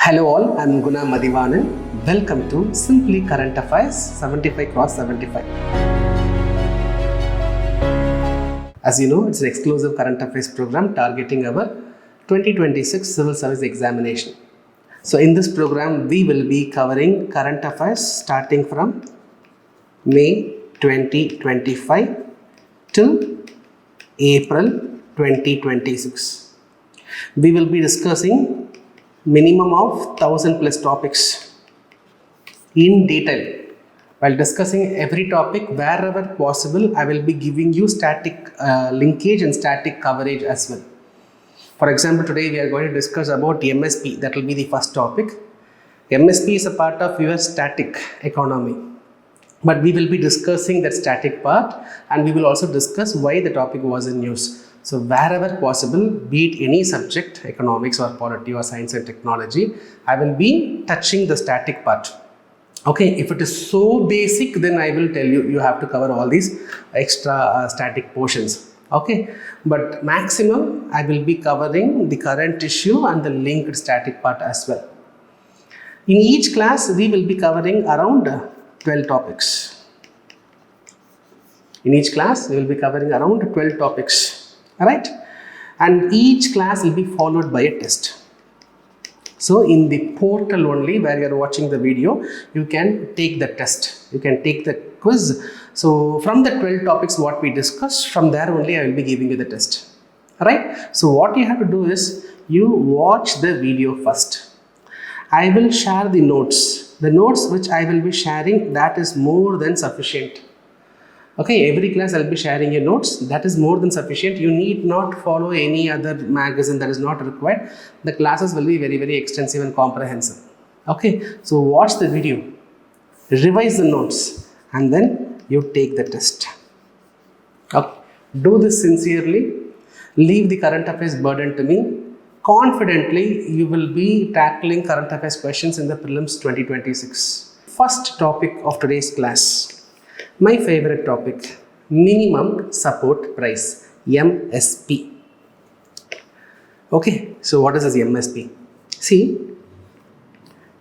Hello all, I'm Guna Mathivanan. Welcome to Simply Current Affairs 75 x 75. As you know, it's an exclusive current affairs program targeting our 2026 Civil Service Examination. So in this program, we will be covering current affairs starting from May 2025 till April 2026. We will be discussing minimum of 1000 plus topics in detail. While discussing every topic, wherever possible, I will be giving you static linkage and static coverage as well. For example, today we are going to discuss about MSP. That will be the first topic. MSP is a part of your static economy. But we will be discussing that static part, and we will also discuss why the topic was in news. So wherever possible, be it any subject, economics or polity or science and technology, I will be touching the static part. Okay, if it is so basic, then I will tell you, you have to cover all these extra static portions. Okay, but maximum, I will be covering the current issue and the linked static part as well. In each class, we will be covering around 12 topics. In each class, we will be covering around 12 topics. Alright, and each class will be followed by a test. So in the portal only where you are watching the video, you can take the test, you can take the quiz. So from the 12 topics what we discussed, from there only I will be giving you the test. Alright, so what you have to do is, you watch the video first. I will share the notes which I will be sharing, that is more than sufficient. Okay, every class I will be sharing your notes, that is more than sufficient. You need not follow any other magazine, that is not required. The classes will be very, very extensive and comprehensive. Okay, so watch the video, revise the notes, and then you take the test. Okay, do this sincerely, leave the current affairs burden to me. Confidently, you will be tackling current affairs questions in the Prelims 2026. First topic of today's class. My favorite topic, minimum support price, MSP. Okay, so what is this MSP? See,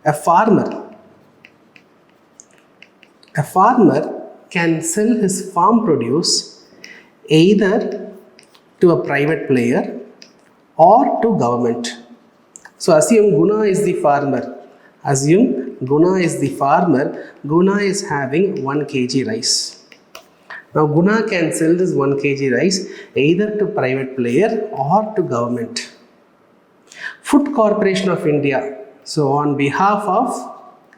a farmer can sell his farm produce either to a private player or to government. So assume Guna is the farmer. Guna is having 1 kg rice. Now Guna can sell this 1 kg rice either to private player or to government. Food Corporation of India. So on behalf of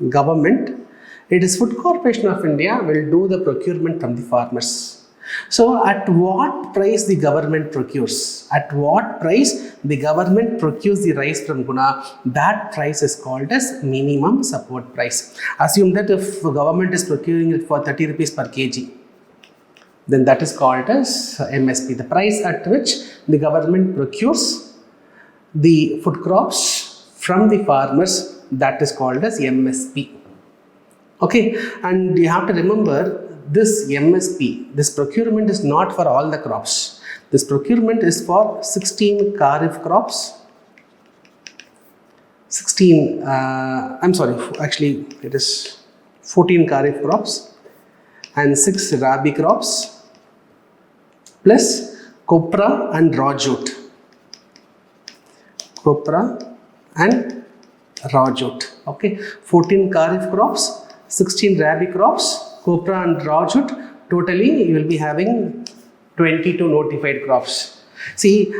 government, it is Food Corporation of India will do the procurement from the farmers. So at what price the government procures? At what price the government procures the rice from Guna? That price is called as minimum support price. Assume that if government is procuring it for 30 rupees per kg, then that is called as MSP, the price at which the government procures the food crops from the farmers, that is called as MSP. Okay, and you have to remember, this MSP, this procurement is not for all the crops. This procurement is for 16 Kharif crops. It is 14 Kharif crops and 6 Rabi crops plus copra and raw jute. Okay, 14 Kharif crops, 16 Rabi crops, copra and raw jute. Totally you will be having 22 notified crops. See,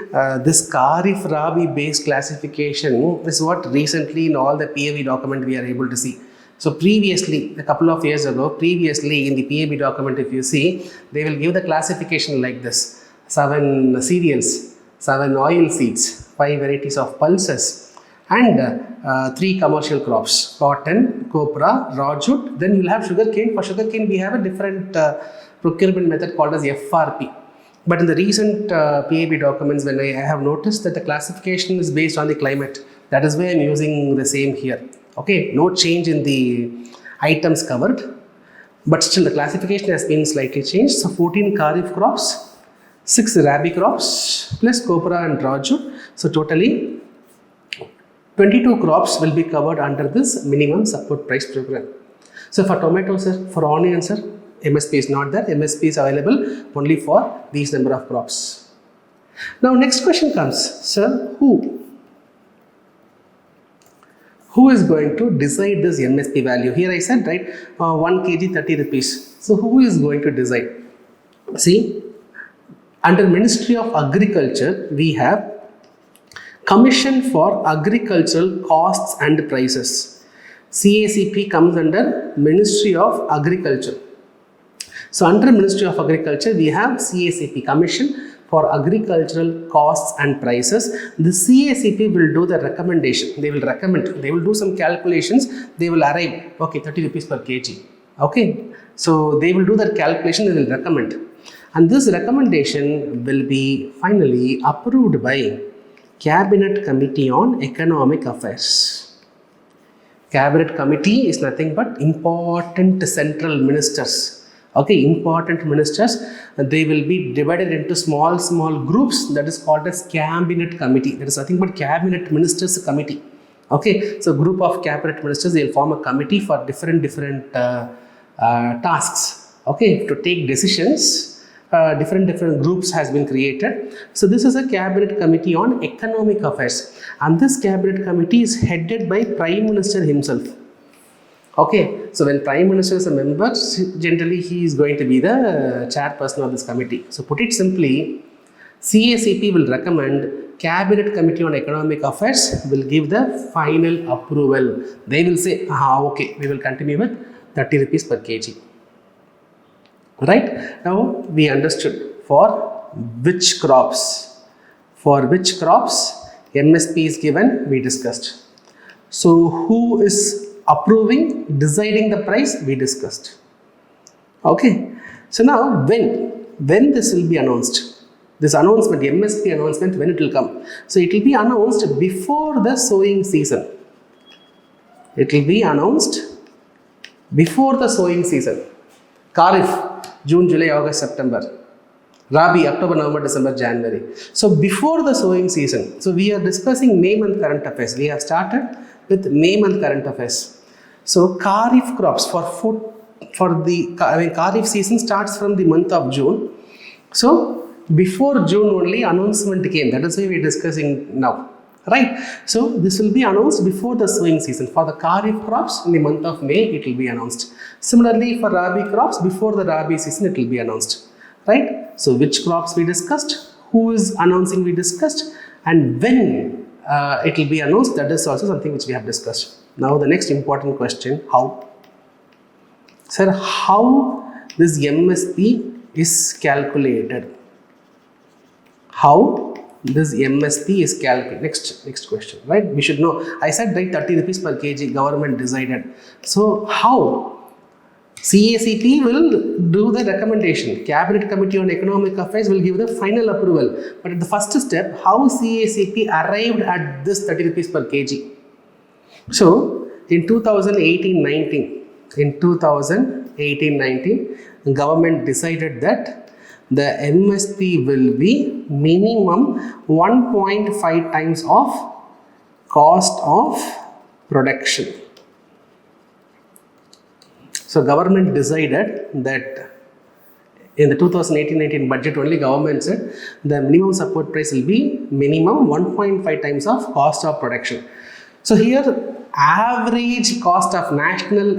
this Kharif Rabi based classification is what recently in all the PAB document we are able to see. So previously, a couple of years ago, in the PAB document, if you see, they will give the classification like this: 7 cereals, 7 oil seeds, 5 varieties of pulses, and 3 commercial crops: cotton, copra, raw jute. Then you will have sugarcane. For sugarcane, we have a different procurement method called as FRP. But in the recent PAB documents, when I have noticed that the classification is based on the climate, that is why I am using the same here. Okay, no change in the items covered, but still the classification has been slightly changed. So 14 Kharif crops, 6 Rabi crops plus copra and raw jute. So totally 22 crops will be covered under this minimum support price program. So for tomatoes, sir, for onions, sir, MSP is not there. MSP is available only for these number of crops. Now next question comes, sir, who is going to decide this MSP value? Here I said, right, 1 kg 30 rupees. So who is going to decide? See, under Ministry of Agriculture, we have Commission for Agricultural Costs and Prices. CACP comes under Ministry of Agriculture. So under Ministry of Agriculture, we have CACP, Commission for Agricultural Costs and Prices. The CACP will do the recommendation. They will recommend, they will do some calculations, they will arrive, okay, 30 rupees per kg. Okay, so they will do that calculation, they will recommend. And this recommendation will be finally approved by Cabinet Committee on Economic Affairs. Cabinet Committee is nothing but important central ministers. Okay, important ministers, they will be divided into small groups, that is called as Cabinet Committee. That is nothing but Cabinet Ministers Committee. Okay, so group of Cabinet Ministers, they will form a committee for different tasks. Okay, to take decisions. Different groups has been created. So this is a Cabinet Committee on Economic Affairs, and this Cabinet Committee is headed by Prime Minister himself. Okay, so when Prime Minister is a member, generally he is going to be the chairperson of this committee. So put it simply, CACP will recommend, Cabinet Committee on Economic Affairs will give the final approval. They will say, okay, we will continue with 30 rupees per kg. Right, now we understood for which crops MSP is given, we discussed. So who is approving, deciding the price, we discussed. Okay, so now when this will be announced, this announcement, MSP announcement, when it will come? So it will be announced before the sowing season. It will be announced before the sowing season. Kharif, June, July, August, September. Rabi, October, November, December, January. So before the sowing season, so we are discussing May month current affairs. We have started with May month current affairs. So Kharif crops Kharif season starts from the month of June. So before June only announcement came. That is why we are discussing now. Right? So this will be announced before the sowing season. For the Kharif crops in the month of May, it will be announced. Similarly, for Rabi crops, before the Rabi season, it will be announced. Right? So which crops we discussed, who is announcing we discussed, and when it will be announced, that is also something which we have discussed. Now the next important question, how? Sir, how this MSP is calculated? How this MSP is calculated? Next question, right? We should know. I said, right, 30 rupees per kg, government decided. So how? CACP will do the recommendation. Cabinet Committee on Economic Affairs will give the final approval. But at the first step, how CACP arrived at this 30 rupees per kg? So in 2018-19, government decided that the MSP will be minimum 1.5 times of cost of production. So government decided that in the 2018-19 budget only, government said the minimum support price will be minimum 1.5 times of cost of production. So here national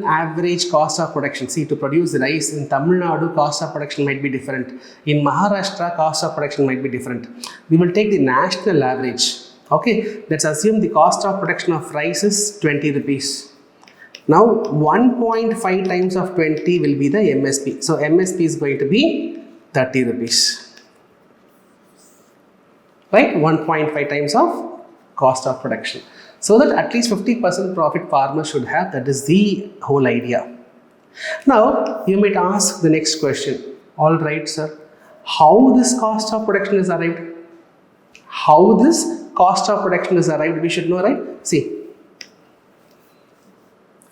average cost of production. See, to produce rice in Tamil Nadu, cost of production might be different. In Maharashtra, cost of production might be different. We will take the national average. Okay, let's assume the cost of production of rice is 20 rupees. Now 1.5 times of 20 will be the MSP. So MSP is going to be 30 rupees. Right? 1.5 times of cost of production. So that at least 50% profit farmers should have. That is the whole idea. Now you might ask the next question. All right, sir. How this cost of production is arrived? How this cost of production is arrived? We should know, right? See.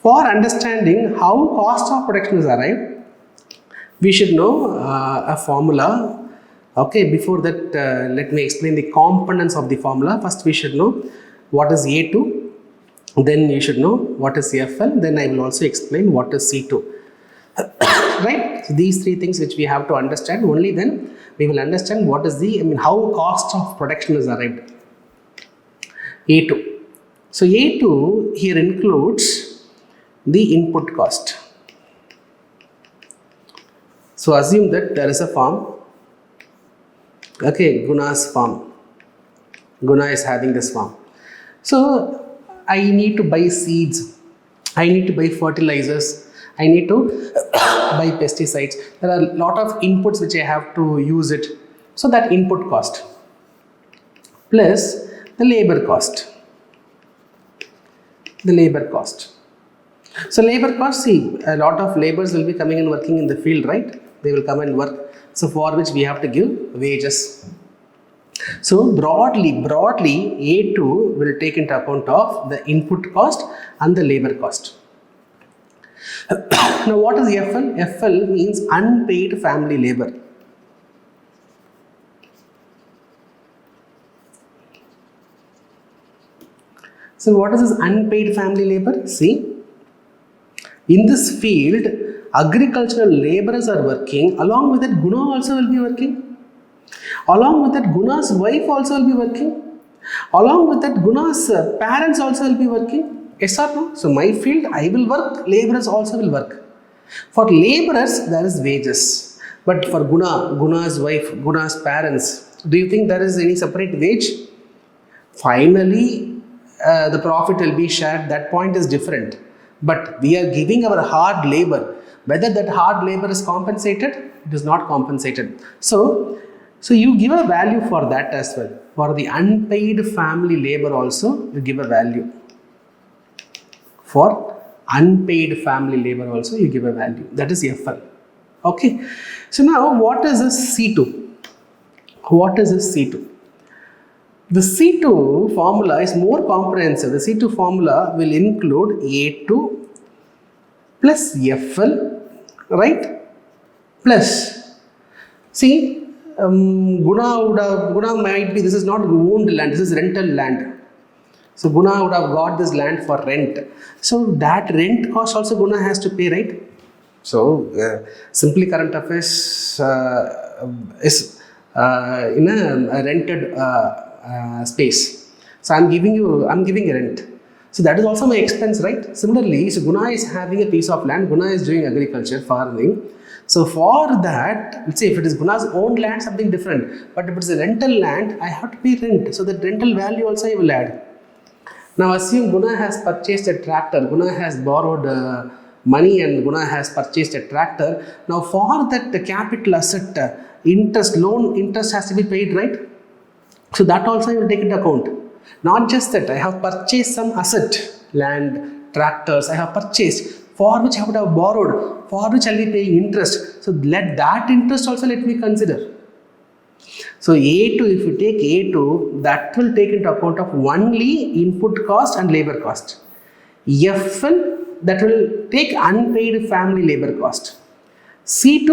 For understanding how cost of production is arrived, we should know a formula. Okay, before that, let me explain the components of the formula. First, we should know what is A2, then you should know what is FL, then I will also explain what is C2. Right? So these three things which we have to understand, only then we will understand what is how cost of production is arrived. A2. So A2 here includes the input cost. So assume that there is a farm. Okay, Guna's farm. Guna is having this farm. So I need to buy seeds. I need to buy fertilizers. I need to buy pesticides. There are a lot of inputs which I have to use it. So that input cost plus the labor cost. The labor cost. So labor cost, see, a lot of laborers will be coming and working in the field, right? They will come and work. So for which we have to give wages. So broadly A2 will take into account of the input cost and the labor cost. Now what is FL? FL means unpaid family labor. So what is this unpaid family labor? See, in this field, agricultural laborers are working. Along with that, Guna also will be working. Along with that, Guna's wife also will be working. Along with that, Guna's parents also will be working. Yes or no? So my field, I will work. Laborers also will work. For laborers, there is wages. But for Guna's wife, Guna's parents, do you think there is any separate wage? Finally, the profit will be shared. That point is different. But we are giving our hard labor. Whether that hard labor is compensated, it is not compensated. So you give a value for that as well. For the unpaid family labor also, you give a value. For unpaid family labor also, you give a value. That is FL. Okay. So now, what is this C2? What is this C2? The C2 formula is more comprehensive. The C2 formula will include A2 plus FL, right? Plus, see, Guna might be, this is not owned land, this is rental land. So Guna would have got this land for rent. So that rent cost also Guna has to pay, right? So simply current affairs is in a rented space. So I'm giving a rent. So that is also my expense, right? Similarly, so Guna is having a piece of land. Guna is doing agriculture, farming. So for that, let's say if it is Guna's own land, something different. But if it's a rental land, I have to pay rent. So the rental value also I will add. Now assume Guna has purchased a tractor. Guna has borrowed money and Guna has purchased a tractor. Now for that the capital asset, loan interest has to be paid, right? So that also I will take into account. Not just that, I have purchased some asset, land, tractors, I have purchased, for which I would have borrowed, for which I will be paying interest. So let that interest also let me consider. So A2, if you take A2, that will take into account of only input cost and labor cost. FL, that will take unpaid family labor cost. C2,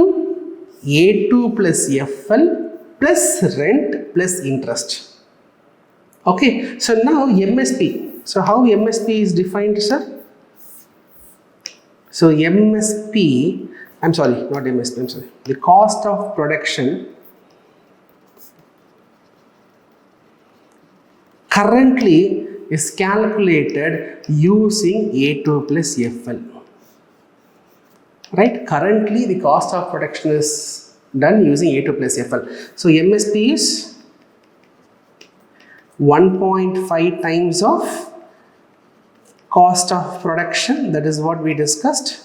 A2 plus FL plus rent plus interest. Okay, so now MSP. So how MSP is defined, sir? So MSP, the cost of production currently is calculated using A2 plus FL. Right? Currently the cost of production is done using A2 plus FL. So MSP is 1.5 times of cost of production. That is what we discussed.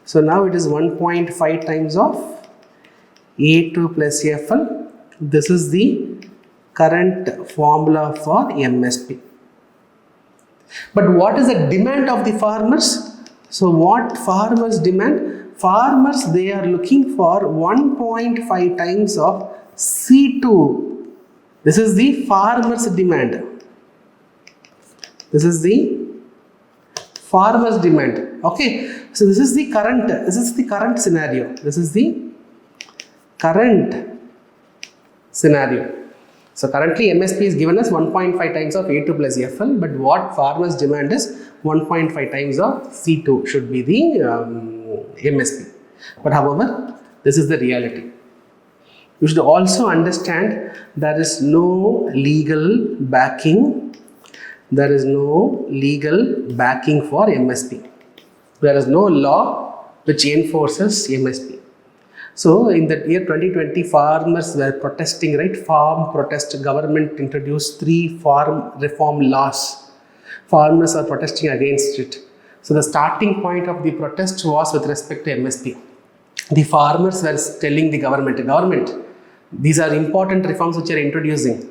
So now it is 1.5 times of A2 plus FL. This is the current formula for MSP. But what is the demand of the farmers? So what farmers demand? Farmers, they are looking for 1.5 times of C2. This is the farmers demand. This is the farmers demand. Okay. So this is the current scenario. This is the current scenario. So currently MSP is given as 1.5 times of A2 plus FL, but what farmers demand is 1.5 times of C2 should be the MSP. But however, this is the reality. You should also understand there is no legal backing. There is no legal backing for MSP. There is no law which enforces MSP. So in the year 2020, farmers were protesting, right? Farm protest. Government introduced 3 farm reform laws. Farmers are protesting against it. So the starting point of the protest was with respect to MSP. The farmers were telling the government, these are important reforms which are introducing.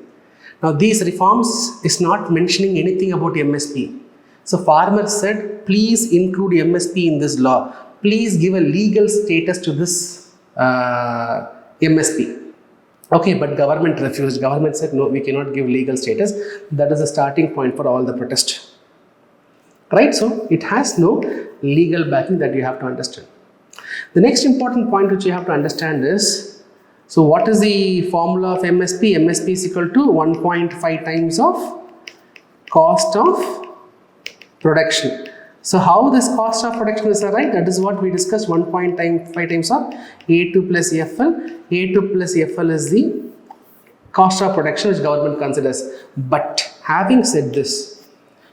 Now these reforms is not mentioning anything about MSP. So farmers said, please include MSP in this law. Please give a legal status to this MSP. Okay, but government refused. Government said, no, we cannot give legal status. That is the starting point for all the protest. Right? So it has no legal backing, that you have to understand. The next important point which you have to understand is, so what is the formula of MSP? MSP is equal to 1.5 times of cost of production. So how this cost of production is arrived? That is what we discussed, 1.5 times of A2 plus FL. A2 plus FL is the cost of production which government considers. But having said this,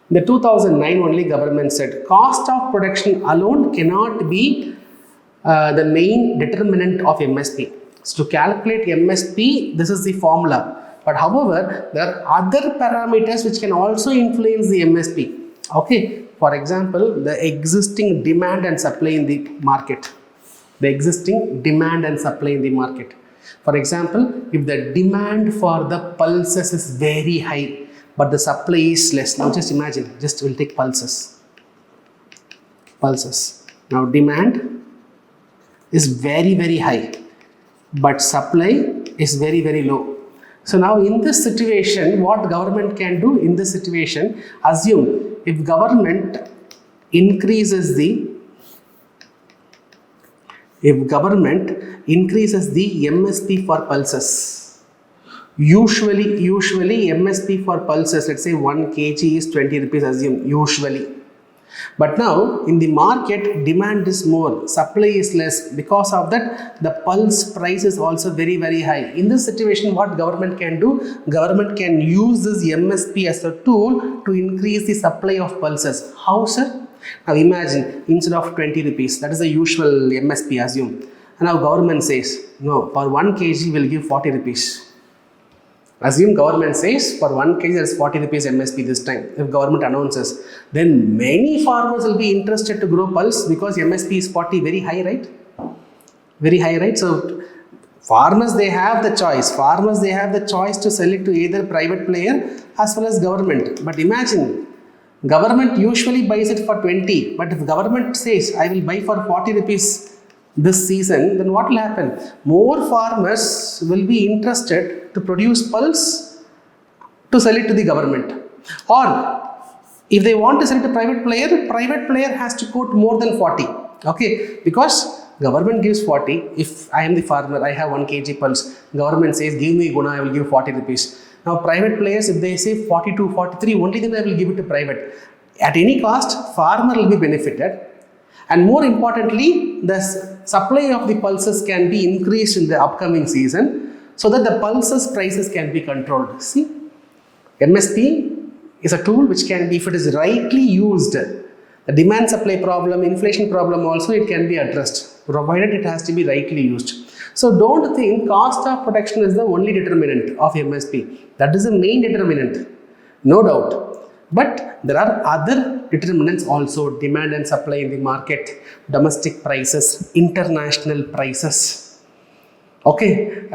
in the 2009 only government said cost of production alone cannot be the main determinant of MSP. So to calculate MSP, this is the formula. But however, there are other parameters which can also influence the MSP. Okay. For example, the existing demand and supply in the market. The existing demand and supply in the market. For example, if the demand for the pulses is very high, but the supply is less. Now just imagine, we'll take pulses. Pulses. Now demand is very, very high, but supply is very, very low. So now in this situation, what government can do in this situation, assume if government increases the MSP for pulses, usually MSP for pulses, let's say 1 kg is 20 rupees, assume, usually. But now in the market, demand is more, supply is less. Because of that, the pulse price is also very, very high. In this situation, what government can do? Government can use this MSP as a tool to increase the supply of pulses. How, sir? Now imagine, instead of 20 rupees, that is the usual MSP, assume. And now government says, no, for 1 kg we'll give 40 rupees. Assume government says for 1 kg there is 40 rupees MSP this time. If government announces, then many farmers will be interested to grow pulse because MSP is 40, very high, right? Very high, right? So farmers, they have the choice. Farmers, they have the choice to sell it to either private player as well as government. But imagine, government usually buys it for 20, but if government says, I will buy for 40 rupees this season, then what will happen? More farmers will be interested to produce pulse to sell it to the government. Or if they want to sell it to private player has to quote more than 40. Okay, because government gives 40. If I am the farmer, I have 1 kg pulse. Government says, give me Guna, I will give 40 rupees. Now private players, if they say 42, 43, only then I will give it to private. At any cost, farmer will be benefited. And more importantly, the supply of the pulses can be increased in the upcoming season so that the pulses prices can be controlled. See, MSP is a tool which can be, if it is rightly used, the demand supply problem, inflation problem also, it can be addressed, provided it has to be rightly used. So don't think cost of production is the only determinant of MSP. That is the main determinant, no doubt. But there are other determinants also, demand and supply in the market, domestic prices, international prices. Okay,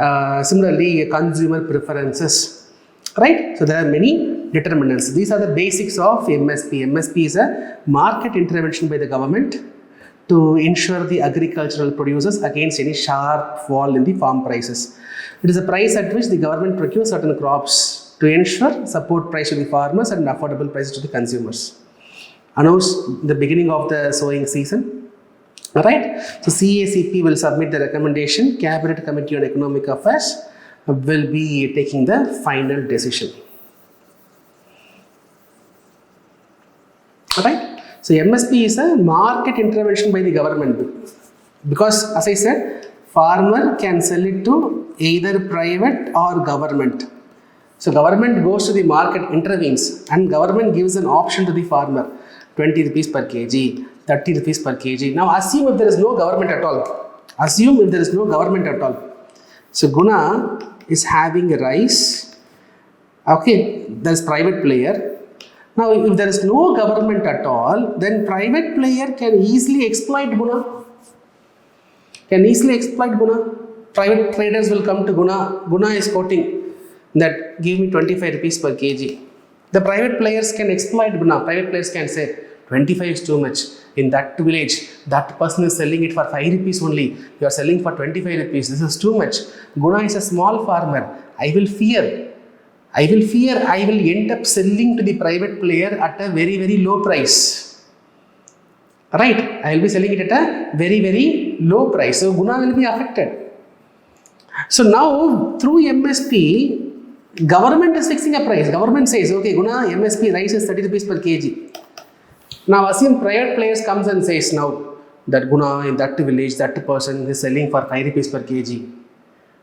similarly consumer preferences, right? So there are many determinants. These are the basics of MSP. MSP is a market intervention by the government to ensure the agricultural producers against any sharp fall in the farm prices. It is a price at which the government procures certain crops to ensure support price to the farmers and affordable prices to the consumers. Announced the beginning of the sowing season. Alright, so CACP will submit the recommendation, Cabinet Committee on Economic Affairs, will be taking the final decision. Alright, so MSP is a market intervention by the government, because as I said, farmer can sell it to either private or government. So government goes to the market, intervenes, and government gives an option to the farmer, 20 rupees per kg, 30 rupees per kg. Now assume if there is no government at all. Assume if there is no government at all. So Guna is having a rice. Okay, there's private player. Now if there is no government at all, then private player can easily exploit Guna. Private traders will come to Guna. Guna is quoting that give me 25 rupees per kg. The private players can exploit Guna. Private players can say 25 is too much. In that village, that person is selling it for 5 rupees only. You are selling for 25 rupees. This is too much. Guna is a small farmer. I will I will end up selling to the private player at a very, very low price. Right? I will be selling it at a very, very low price. So Guna will be affected. So now through MSP, government is fixing a price. Government says, okay, Guna, MSP rice is 30 rupees per kg. Now assume private players comes and says now that Guna in that village, that person is selling for 5 rupees per kg.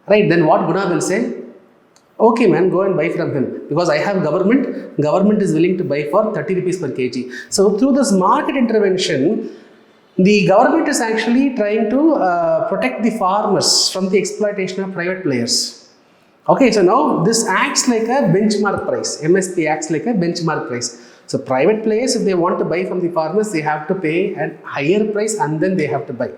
Right? Then what Guna will say? Okay man, go and buy from him, because I have government is willing to buy for 30 rupees per kg. So through this market intervention, the government is actually trying to protect the farmers from the exploitation of private players. Okay, so now this acts like a benchmark price. MSP acts like a benchmark price. So private players, if they want to buy from the farmers, they have to pay a higher price and then they have to buy.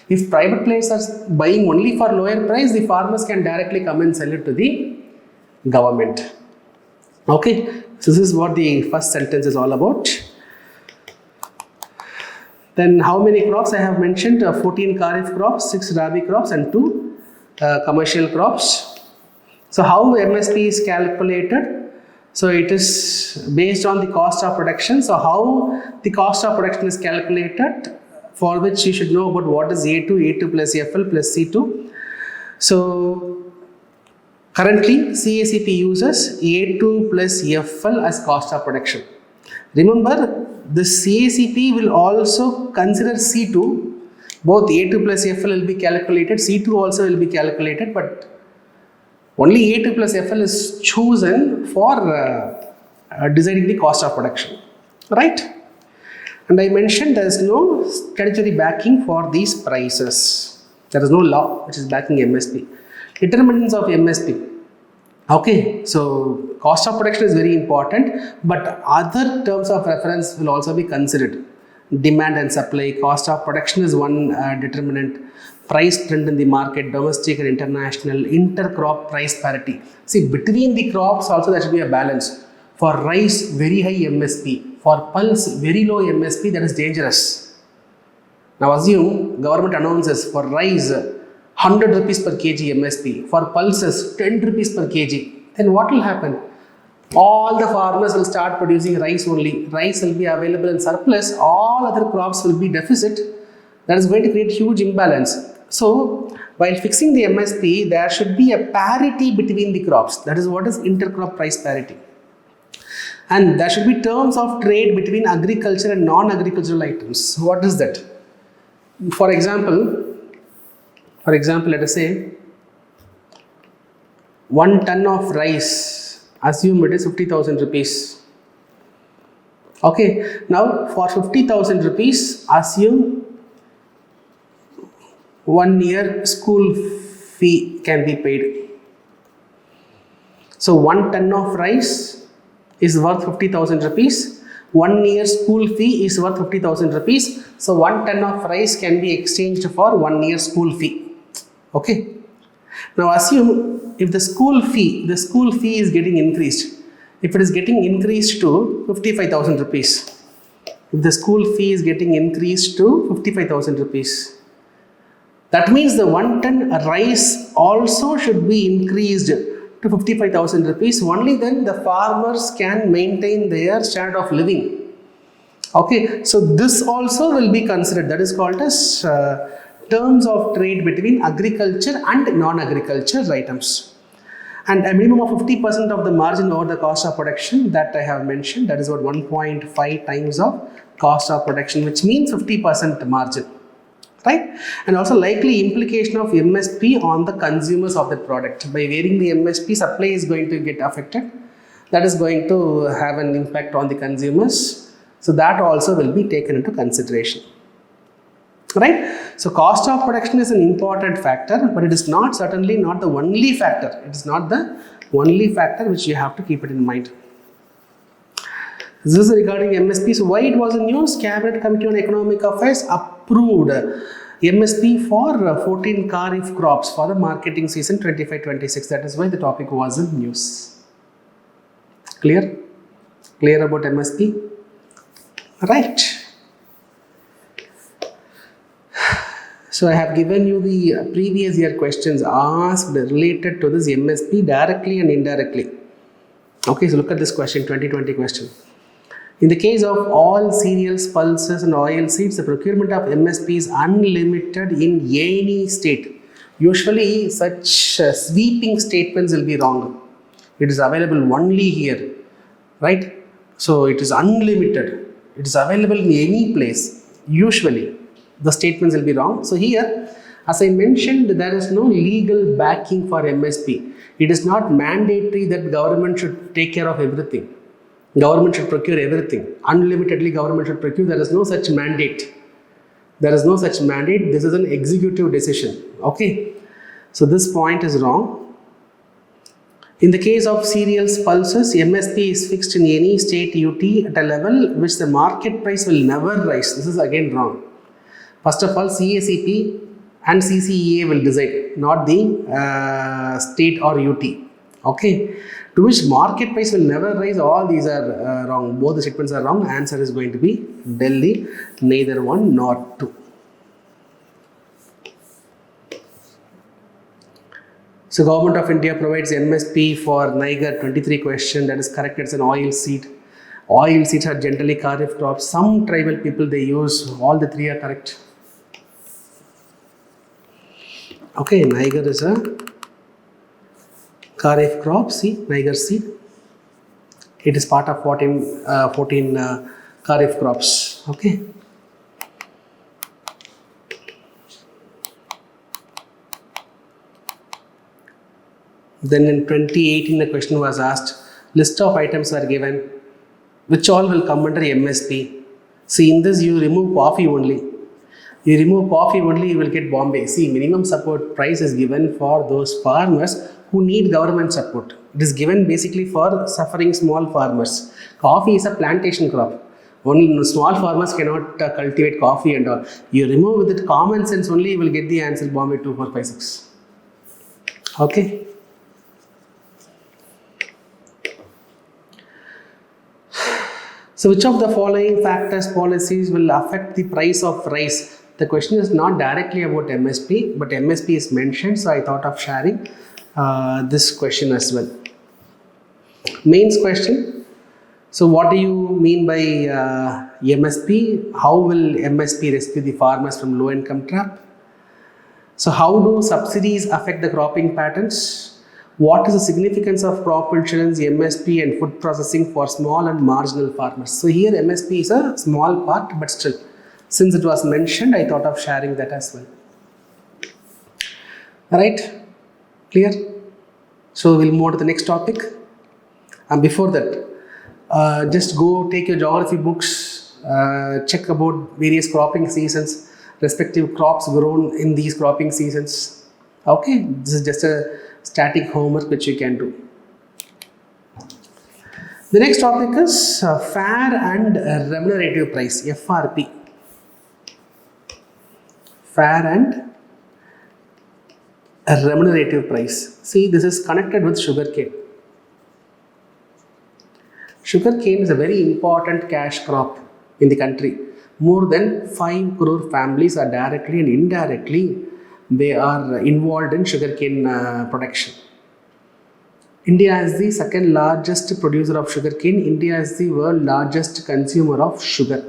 If private players are buying only for lower price, the farmers can directly come and sell it to the government. Okay, so this is what the first sentence is all about. Then how many crops I have mentioned? 14 Kharif crops, 6 Rabi crops and 2 commercial crops. So how MSP is calculated? So it is based on the cost of production. So how the cost of production is calculated, for which you should know about what is A2 plus FL plus C2. So currently, CACP uses A2 plus FL as cost of production. Remember, the CACP will also consider C2. Both A2 plus FL will be calculated, C2 also will be calculated, but only A2 plus FL is chosen for deciding the cost of production. Right? And I mentioned there is no statutory backing for these prices. There is no law which is backing MSP. Determinants of MSP. Okay, so cost of production is very important, but other terms of reference will also be considered. Demand and supply, cost of production is one determinant. Price trend in the market, domestic and international, intercrop price parity. See, between the crops also there should be a balance. For rice, very high MSP. For pulse, very low MSP, that is dangerous. Now assume government announces for rice 100 rupees per kg MSP, for pulses 10 rupees per kg. Then what will happen? All the farmers will start producing rice only. Rice will be available in surplus. All other crops will be deficit. That is going to create huge imbalance. So while fixing the MSP, there should be a parity between the crops. That is what is intercrop price parity. And there should be terms of trade between agriculture and non-agricultural items. What is that? For example, let us say 1 ton of rice, assume it is 50,000 rupees. Okay, now for 50,000 rupees, assume 1 year school fee can be paid. So 1 ton of rice is worth 50,000 rupees. 1 year school fee is worth 50,000 rupees. So 1 ton of rice can be exchanged for 1 year school fee. Okay. Now assume if the school fee is getting increased. If it is getting increased to 55,000 rupees. If the school fee is getting increased to 55,000 rupees. That means the 1 ton rice also should be increased to 55,000 rupees. Only then the farmers can maintain their standard of living. Okay, so this also will be considered. That is called as terms of trade between agriculture and non-agriculture items. And a minimum of 50% of the margin over the cost of production that I have mentioned, that is what 1.5 times of cost of production, which means 50% margin, right? And also likely implication of MSP on the consumers of the product. By varying the MSP, supply is going to get affected. That is going to have an impact on the consumers. So that also will be taken into consideration. Right? So cost of production is an important factor, but it is not certainly not the only factor. It is not the only factor which you have to keep it in mind. This is regarding MSP. So why it was in news? Cabinet Committee on Economic Affairs approved MSP for 14 Kharif crops for the marketing season 25-26. That is why the topic was in news. Clear? Clear about MSP? Right. So I have given you the previous year questions asked related to this MSP directly and indirectly. Okay, so look at this question, 2020 question. In the case of all cereals, pulses and oil seeds, the procurement of MSP is unlimited in any state. Usually such sweeping statements will be wrong. It is available only here, right? So it is unlimited. It is available in any place. Usually the statements will be wrong. So here, as I mentioned, there is no legal backing for MSP. It is not mandatory that government should take care of everything. Government should procure everything. Unlimitedly government should procure. There is no such mandate. There is no such mandate. This is an executive decision. Okay. So this point is wrong. In the case of cereals, pulses, MSP is fixed in any state UT at a level which the market price will never rise. This is again wrong. First of all, CACP and CCEA will decide, not the state or UT. Okay. To which market price will never rise. All these are wrong. Both the statements are wrong. Answer is going to be Delhi, neither one nor two. So Government of India provides MSP for Niger 23 question. That is correct. It's an oil seed. Oil seeds are generally Kharif crops. Some tribal people they use. All the three are correct. Okay, Niger is a Kharif crop. See, Niger seed. It is part of 14 Kharif crops. Okay. Then in 2018 the question was asked, list of items were given, which all will come under MSP. See, in this you remove coffee only. You remove coffee only, you will get Bombay. See, minimum support price is given for those farmers who need government support. It is given basically for suffering small farmers. Coffee is a plantation crop. Only small farmers cannot cultivate coffee and all. You remove with it common sense only, you will get the answer Bombay 2, 4, 5, 6. Okay. So which of the following factors, policies will affect the price of rice? The question is not directly about MSP, but MSP is mentioned, so I thought of sharing this question as well. Mains question. So what do you mean by MSP? How will MSP rescue the farmers from low income trap? So how do subsidies affect the cropping patterns? What is the significance of crop insurance, MSP and food processing for small and marginal farmers? So here MSP is a small part, but still, since it was mentioned, I thought of sharing that as well. Alright, clear? So we'll move on to the next topic. And before that, just go take your geography books, check about various cropping seasons, respective crops grown in these cropping seasons. Okay, this is just a static homework which you can do. The next topic is fair and remunerative price, FRP. Fair and remunerative price. See, this is connected with sugarcane. Sugarcane is a very important cash crop in the country. More than 5 crore families are directly and indirectly they are involved in sugarcane production. India is the second largest producer of sugarcane. India is the world largest consumer of sugar.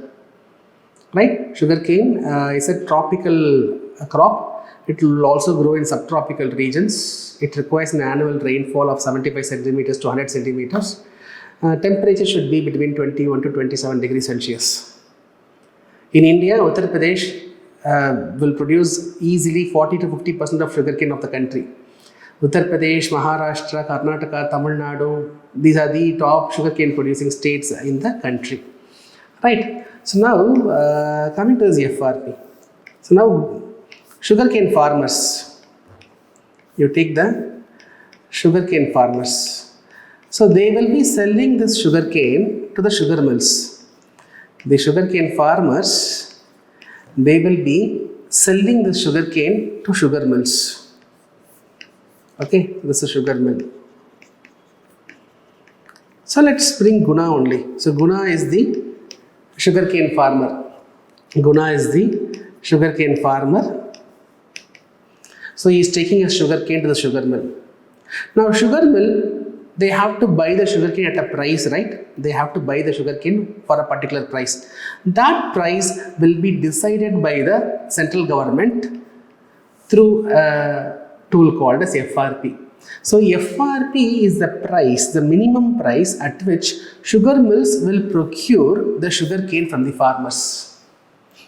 Right? Sugarcane is a tropical crop It will also grow in subtropical regions. It requires an annual rainfall of 75 centimeters to 100 centimeters. Temperature should be between 21 to 27 degrees Celsius. In India, Uttar Pradesh will produce easily 40 to 50% of sugarcane of the country. Uttar Pradesh, Maharashtra, Karnataka, Tamil Nadu, these are the top sugarcane producing states in the country. Right. So now coming to this FRP. So now sugarcane farmers, you take the sugarcane farmers. So they will be selling this sugarcane to the sugar mills. The sugarcane farmers, they will be selling the sugarcane to sugar mills. Okay, this is sugar mill. So let's bring Guna only. So Guna is the sugarcane farmer. Guna is the sugarcane farmer. So he is taking a sugarcane to the sugar mill. Now sugar mill, they have to buy the sugarcane at a price, right? They have to buy the sugarcane for a particular price. That price will be decided by the central government through a tool called as FRP. So FRP is the price, the minimum price at which sugar mills will procure the sugarcane from the farmers.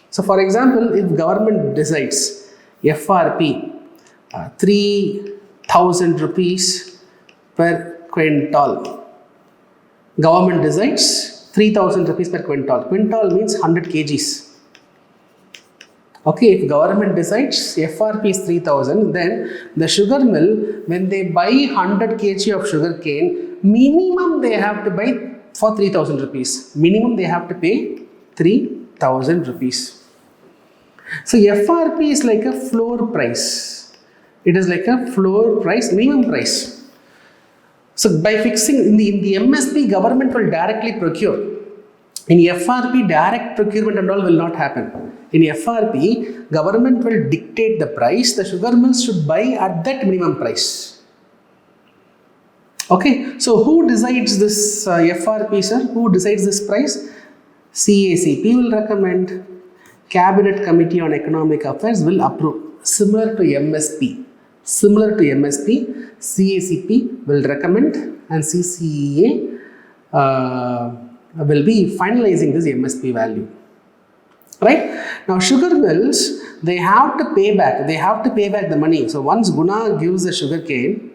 So for example, if government decides FRP 3,000 rupees per quintal. Government decides 3,000 rupees per quintal. Quintal means 100 kgs. Okay, if government decides FRP is 3,000, then the sugar mill, when they buy 100 kg of sugar cane, minimum they have to buy for 3,000 rupees. Minimum they have to pay 3,000 rupees. So FRP is like a floor price. It is like a floor price, minimum price. So by fixing in the MSP, government will directly procure. In FRP, direct procurement and all will not happen. In FRP, government will dictate the price. The sugar mills should buy at that minimum price. Okay, so who decides this FRP, sir? Who decides this price? CACP will recommend. Cabinet Committee on Economic Affairs will approve. Similar to MSP. CACP will recommend and CCEA will be finalizing this MSP value. Right? Now sugar mills, they have to pay back the money. So once Guna gives the sugar cane,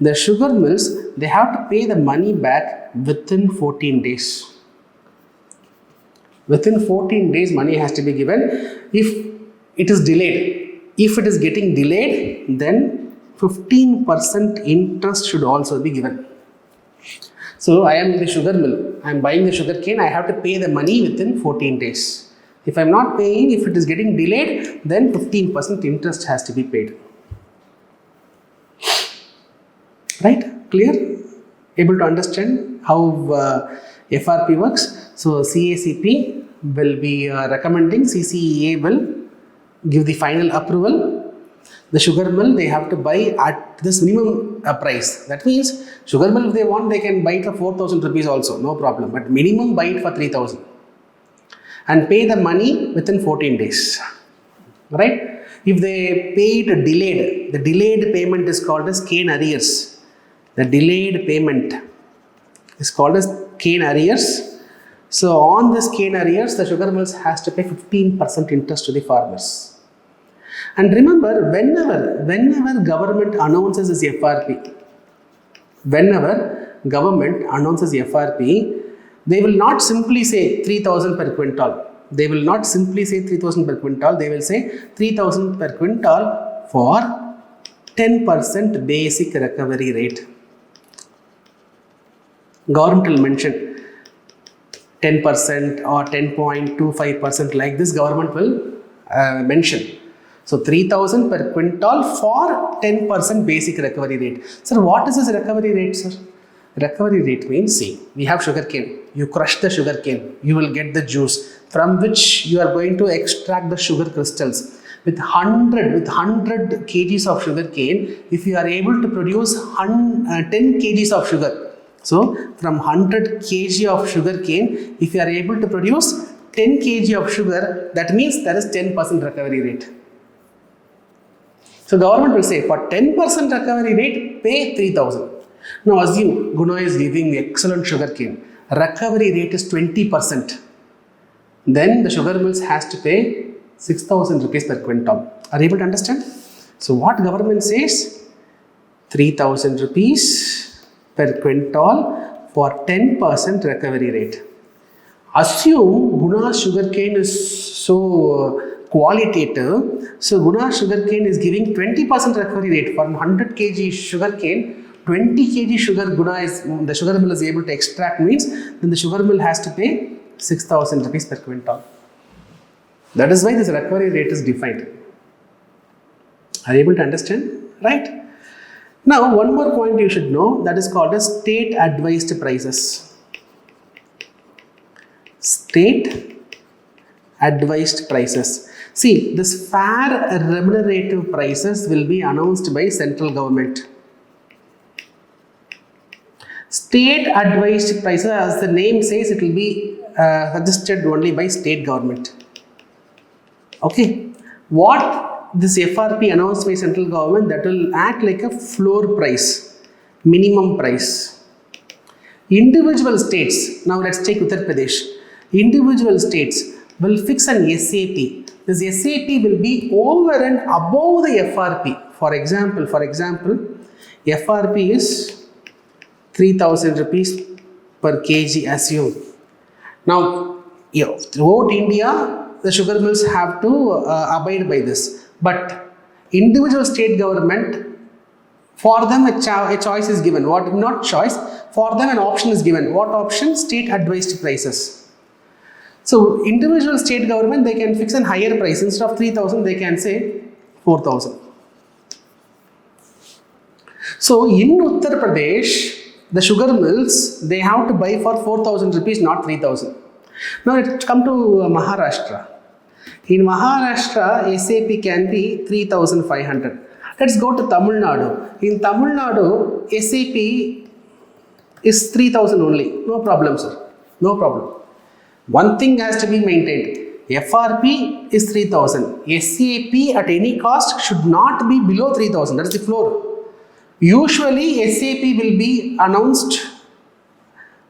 the sugar mills, they have to pay the money back within 14 days. Within 14 days, money has to be given. If it is delayed, if it is getting delayed, then 15% interest should also be given. So I am in the sugar mill, I am buying the sugar cane, I have to pay the money within 14 days. If I am not paying, if it is getting delayed, then 15% interest has to be paid. Right? Clear? Able to understand how FRP works? So CACP will be recommending, CCEA will give the final approval. The sugar mill, they have to buy at this minimum price. That means sugar mill, if they want, they can buy it for 4,000 rupees also, no problem. But minimum buy it for 3,000 and pay the money within 14 days. Right? If they pay it delayed, the delayed payment is called as cane arrears. The delayed payment is called as cane arrears. So on this cane arrears, the sugar mills has to pay 15% interest to the farmers. And remember, whenever government announces this FRP, they will not simply say 3,000 per quintal. They will not simply say 3,000 per quintal. They will say 3,000 per quintal for 10% basic recovery rate. Government will mention 10% or 10.25%, like this government will mention. So 3,000 per quintal for 10% basic recovery rate. Sir, what is this recovery rate, sir? Recovery rate means, see, we have sugar cane. You crush the sugar cane, you will get the juice from which you are going to extract the sugar crystals. With 100 kgs of sugar cane, if you are able to produce 10 kgs of sugar, so from 100 kg of sugar cane, if you are able to produce 10 kg of sugar, that means there is 10% recovery rate. So government will say for 10% recovery rate, pay 3,000. Now assume Guna is giving excellent sugarcane. Recovery rate is 20%. Then the sugar mills has to pay 6,000 rupees per quintal. Are you able to understand? So what government says? 3,000 rupees per quintal for 10% recovery rate. Assume Guna's sugarcane is so qualitative. So Guna sugarcane is giving 20% recovery rate for 100 kg sugarcane. 20 kg sugar the sugar mill is able to extract means then the sugar mill has to pay 6,000 rupees per quintal. That is why this recovery rate is defined. Are you able to understand? Right? Now, one more point you should know, that is called as state advised prices. State advised prices. See, this fair remunerative prices will be announced by central government. State advised prices, as the name says, it will be suggested only by state government. Okay, what this FRP announced by central government, that will act like a floor price, minimum price. Individual states, now let's take Uttar Pradesh. Individual states will fix an SAP. This SAP will be over and above the FRP. For example, FRP is 3,000 rupees per kg, assume. Now, throughout India, the sugar mills have to abide by this. But individual state government, for them a choice is given. What? Not choice. For them an option is given. What option? State advised prices. So individual state government, they can fix a higher price. Instead of 3,000, they can say 4,000. So in Uttar Pradesh, the sugar mills, they have to buy for 4,000 rupees, not 3,000. Now let's come to Maharashtra. In Maharashtra, SAP can be 3,500. Let's go to Tamil Nadu. In Tamil Nadu, SAP is 3,000 only. No problem, sir. No problem. One thing has to be maintained. FRP is 3,000. SAP at any cost should not be below 3,000. That is the floor. Usually, SAP will be announced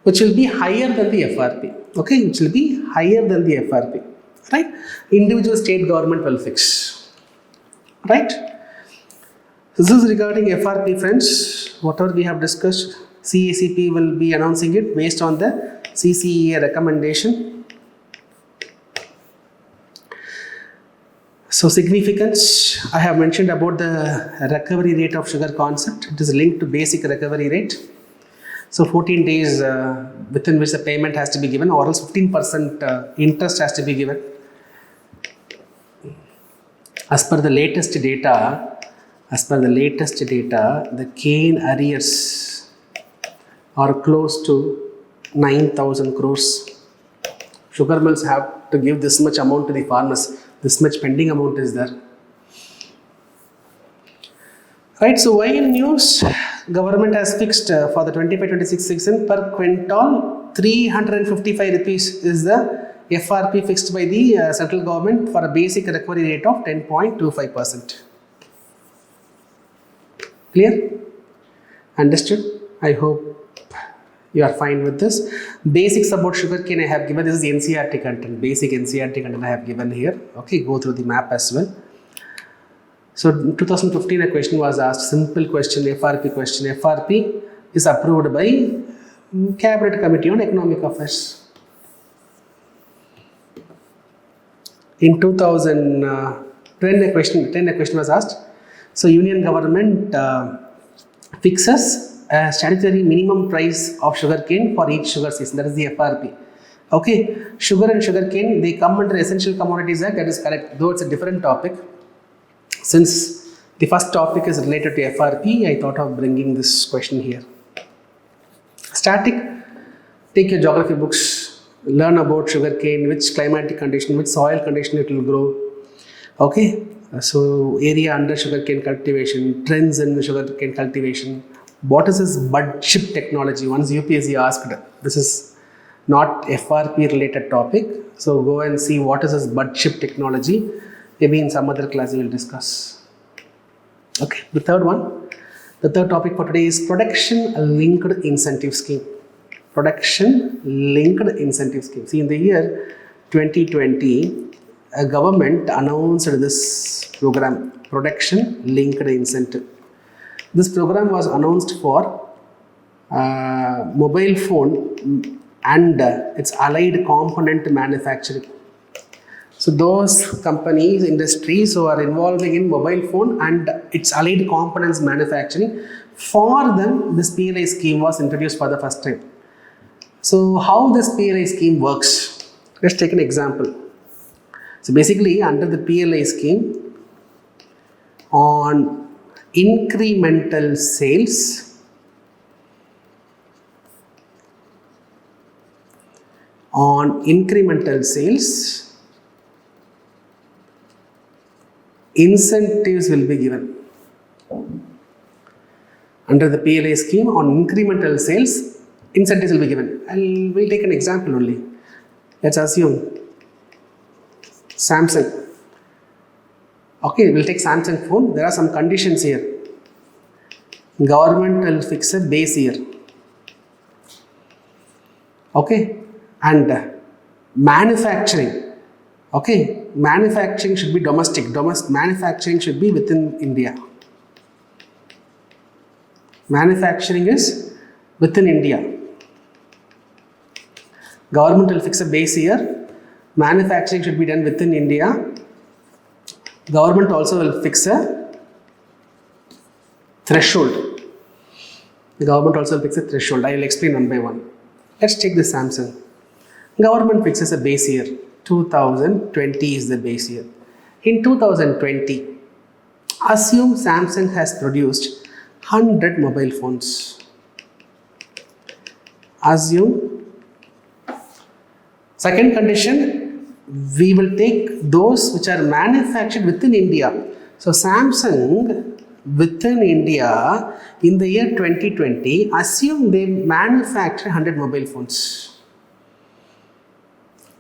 which will be higher than the FRP. Okay, which will be higher than the FRP. Right? Individual state government will fix. Right? This is regarding FRP, friends. Whatever we have discussed, CACP will be announcing it based on the CCEA recommendation. So significance, I have mentioned about the recovery rate of sugar concept. It is linked to basic recovery rate. So 14 days within which the payment has to be given, or else 15% interest has to be given. As per the latest data, the cane arrears are close to 9,000 crores. Sugar mills have to give this much amount to the farmers. This much pending amount is there. Right, so why in news? Government has fixed for the 25-26 season per quintal 355 rupees is the FRP fixed by the central government for a basic recovery rate of 10.25%. Clear? Understood? I hope you are fine with this. Basics about sugarcane I have given. This is NCERT content. Basic NCERT content I have given here. Okay, go through the map as well. So in 2015 a question was asked, simple question, FRP question. FRP is approved by Cabinet Committee on Economic Affairs. In 2010 a question was asked. So Union government fixes a statutory minimum price of sugarcane for each sugar season. That is the FRP. Okay, sugar and sugarcane, they come under Essential Commodities Act. That is correct, though it's a different topic. Since the first topic is related to FRP, I thought of bringing this question here. Static, take your geography books, learn about sugarcane, which climatic condition, which soil condition it will grow. Okay, so area under sugarcane cultivation, trends in sugarcane cultivation. What is this budship technology? Once UPSC asked, this is not FRP related topic. So go and see what is this budship technology. Maybe in some other class we will discuss. Okay, the third one, the third topic for today is production linked incentive scheme. Production linked incentive scheme. See, in the year 2020, a government announced this program, production linked incentive. This program was announced for mobile phone and its allied component manufacturing. So those companies, industries who are involving in mobile phone and its allied components manufacturing, for them this PLI scheme was introduced for the first time. So how this PLI scheme works? Let's take an example. So basically under the PLI scheme, on incremental sales, incentives will be given. Under the PLI scheme, on incremental sales, incentives will be given. We'll take an example only. Let's assume Samsung. Okay, we'll take Samsung phone. There are some conditions here. Government will fix a base year. Okay, and manufacturing. Okay, manufacturing should be domestic. Manufacturing should be within India. Manufacturing is within India. Government will fix a base year. Manufacturing should be done within India. Government also will fix a threshold. The government also will fix a threshold. I will explain one by one. Let's take the Samsung. Government fixes a base year. 2020 is the base year. In 2020, assume Samsung has produced 100 mobile phones. Assume. Second condition, we will take those which are manufactured within India. So Samsung within India in the year 2020, assume they manufacture 100 mobile phones.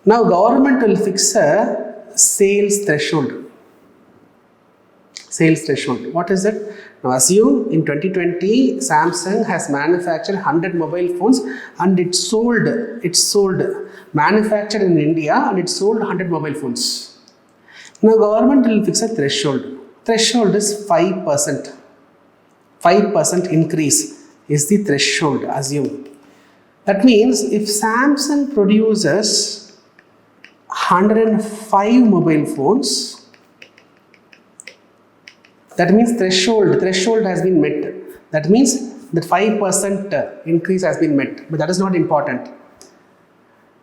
Now government will fix a sales threshold. Sales threshold. What is it? Now assume in 2020 Samsung has manufactured 100 mobile phones and it sold manufactured in India and it sold 100 mobile phones. Now government will fix a threshold. Threshold is 5%. 5% increase is the threshold, assume. That means if Samsung produces 105 mobile phones, that means threshold has been met. That means that 5% increase has been met, but that is not important.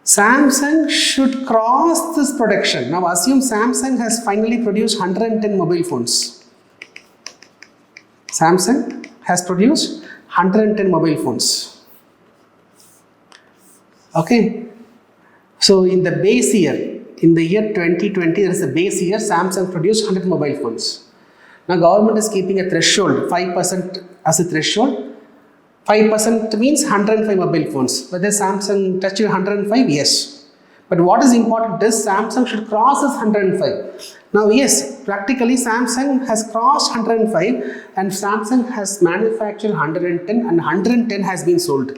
Samsung should cross this production. Now assume Samsung has finally produced 110 mobile phones. Samsung has produced 110 mobile phones. Okay. So in the base year, in the year 2020, there is a base year, Samsung produced 100 mobile phones. Now government is keeping a threshold, 5% as a threshold. 5% means 105 mobile phones. Whether Samsung touched 105? Yes. But what is important is Samsung should cross this 105. Now yes, practically Samsung has crossed 105 and Samsung has manufactured 110 and 110 has been sold.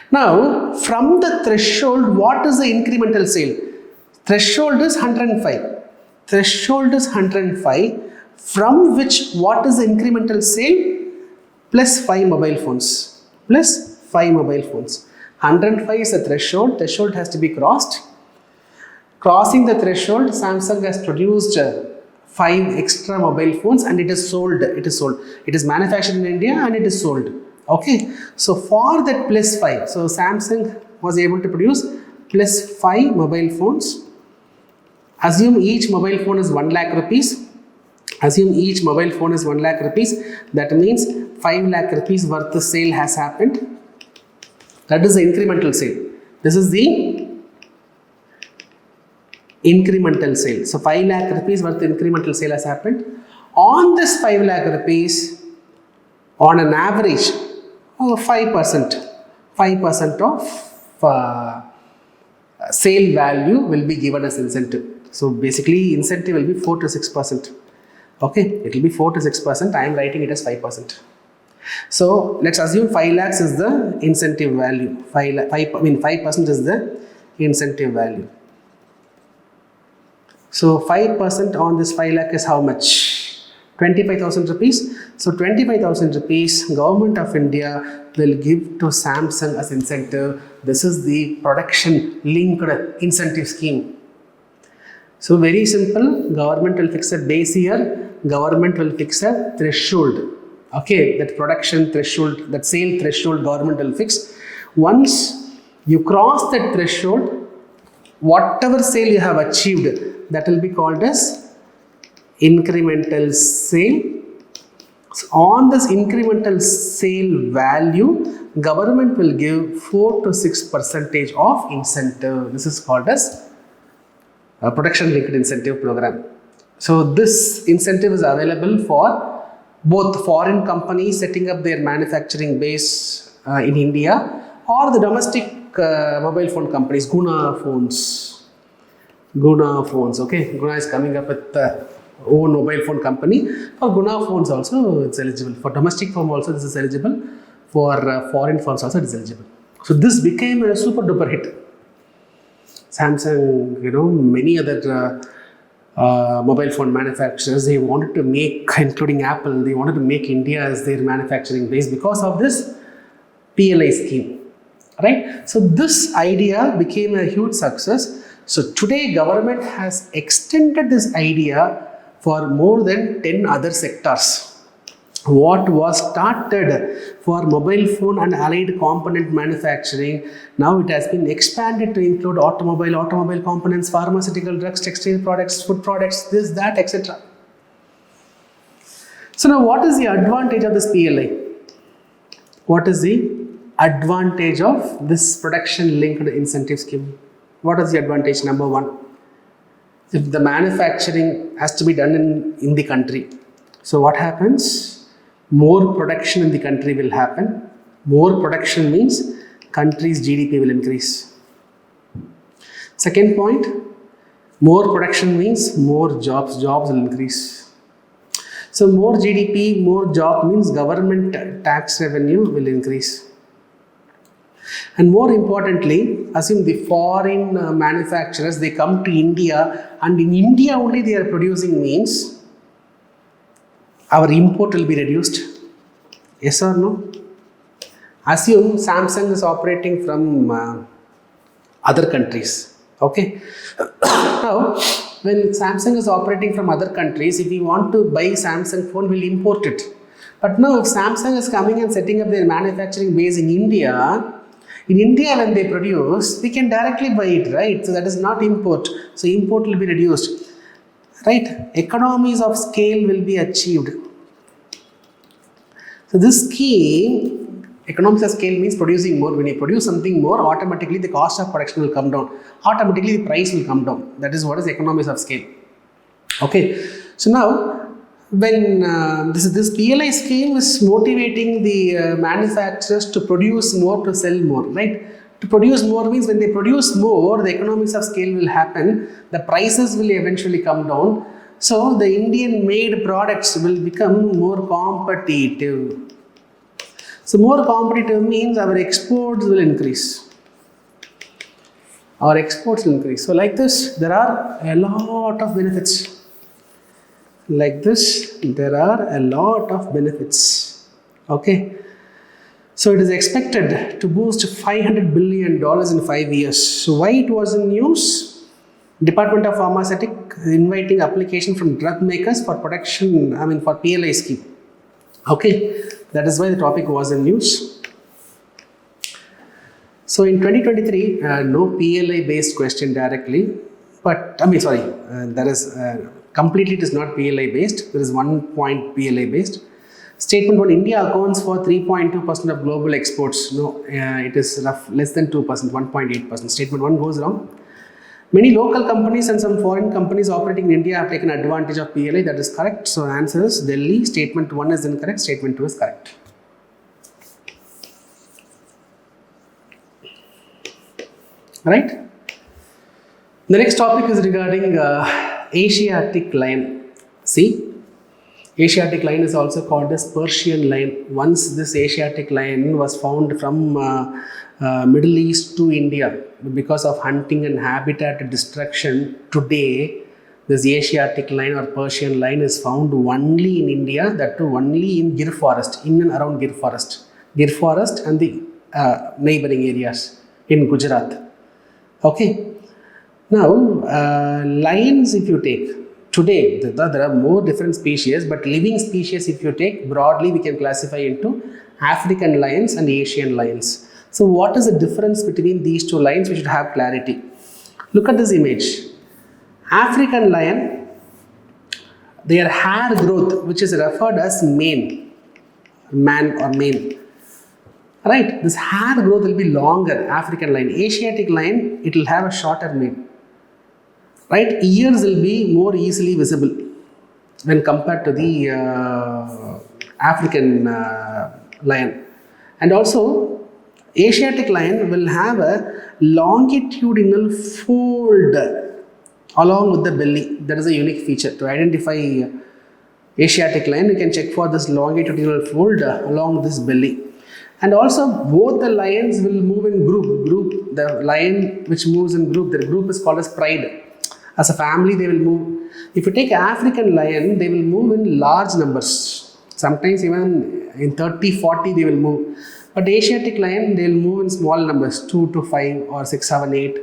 Now from the threshold, what is the incremental sale? Threshold is 105. Threshold is 105, from which what is the incremental sale? Plus 5 mobile phones. Plus 5 mobile phones. 105 is the threshold. Threshold has to be crossed. Crossing the threshold, Samsung has produced 5 extra mobile phones and it is sold. It is manufactured in India and it is sold. Okay. So for that plus 5, so Samsung was able to produce plus 5 mobile phones. Assume each mobile phone is 1 lakh rupees. Assume each mobile phone is 1 lakh rupees. That means 5 lakh rupees worth of sale has happened. That is the incremental sale. This is the incremental sale. So 5 lakh rupees worth of incremental sale has happened. On this 5 lakh rupees, on an average, 5% of sale value will be given as incentive. So basically incentive will be 4 to 6%. Okay, it will be 4 to 6%. I am writing it as 5%. So let's assume 5 lakhs is the incentive value. 5% is the incentive value. So 5% on this 5 lakh is how much? 25,000 rupees. So 25,000 rupees Government of India will give to Samsung as incentive. This is the production linked incentive scheme. So very simple, government will fix a base year, government will fix a threshold. Okay, that production threshold, that sale threshold government will fix. Once you cross that threshold, whatever sale you have achieved, that will be called as incremental sale. So on this incremental sale value, government will give 4 to 6% of incentive. This is called as a production linked incentive program. So this incentive is available for both foreign companies setting up their manufacturing base in India, or the domestic mobile phone companies, Guna phones. Okay, Guna is coming up with own mobile phone company. For Guna phones also it's eligible. For domestic phone also this is eligible. For foreign phones also it is eligible. So this became a super duper hit. Samsung, many other mobile phone manufacturers, they wanted to make, including Apple, they wanted to make India as their manufacturing base because of this PLI scheme, right? So this idea became a huge success. So today government has extended this idea for more than 10 other sectors. What was started for mobile phone and allied component manufacturing, now it has been expanded to include automobile components, pharmaceutical drugs, textile products, food products, this, that, etc. So now what is the advantage of this PLI? What is the advantage of this production linked incentive scheme? What is the advantage? Number one, if the manufacturing has to be done in the country, so what happens? More production in the country will happen. More production means country's GDP will increase. Second point, more production means more jobs will increase. So more GDP, more job means government tax revenue will increase. And more importantly, assume the foreign manufacturers, they come to India, and in India only they are producing means our import will be reduced. Yes or no? Assume Samsung is operating from other countries. Okay. Now, when Samsung is operating from other countries, if we want to buy Samsung phone, we'll import it. But now, if Samsung is coming and setting up their manufacturing base in India when they produce, we can directly buy it, right? So that is not import. So import will be reduced. Right? Economies of scale will be achieved. So this scheme, economies of scale means producing more. When you produce something more, automatically the cost of production will come down. Automatically the price will come down. That is what is economies of scale. Okay. So now, when this PLI scheme is motivating the manufacturers to produce more, to sell more, right? To produce more means when they produce more, the economies of scale will happen, the prices will eventually come down. So the Indian made products will become more competitive. So more competitive means our exports will increase. Our exports will increase. So like this, there are a lot of benefits. Like this, there are a lot of benefits. Okay. So it is expected to boost $500 billion in 5 years. So why it was in news? Department of Pharmaceutics inviting application from drug makers for production, for PLI scheme. Okay, that is why the topic was in news. So in 2023, no PLI based question directly, but there is completely it is not PLI based. There is 1 point PLI based. Statement 1, India accounts for 3.2% of global exports. No, it is less than 2%, 1.8%. Statement 1 goes wrong. Many local companies and some foreign companies operating in India have taken advantage of PLI. That is correct. So answer is Delhi. Statement 1 is incorrect. Statement 2 is correct. Right? The next topic is regarding Asiatic Lion. See, Asiatic lion is also called as Persian lion. Once this Asiatic lion was found from Middle East to India because of hunting and habitat destruction. Today, this Asiatic lion or Persian lion is found only in India, that too only in Gir forest, in and around Gir forest and the neighboring areas in Gujarat. Okay. Now, lions, if you take today, there are more different species, but living species, if you take broadly, we can classify into African lions and Asian lions. So, what is the difference between these two lions? We should have clarity. Look at this image. African lion, their hair growth, which is referred as mane, man or mane. Right, this hair growth will be longer. African lion. Asiatic lion, it will have a shorter mane. Right, ears will be more easily visible when compared to the African lion. And also, Asiatic lion will have a longitudinal fold along with the belly. That is a unique feature. To identify Asiatic lion, you can check for this longitudinal fold along this belly. And also, both the lions will move in group. The lion which moves in group, their group is called as pride. As a family, they will move. If you take African lion, they will move in large numbers. Sometimes even in 30, 40, they will move. But Asiatic lion, they will move in small numbers, 2 to 5 or 6, 7, 8.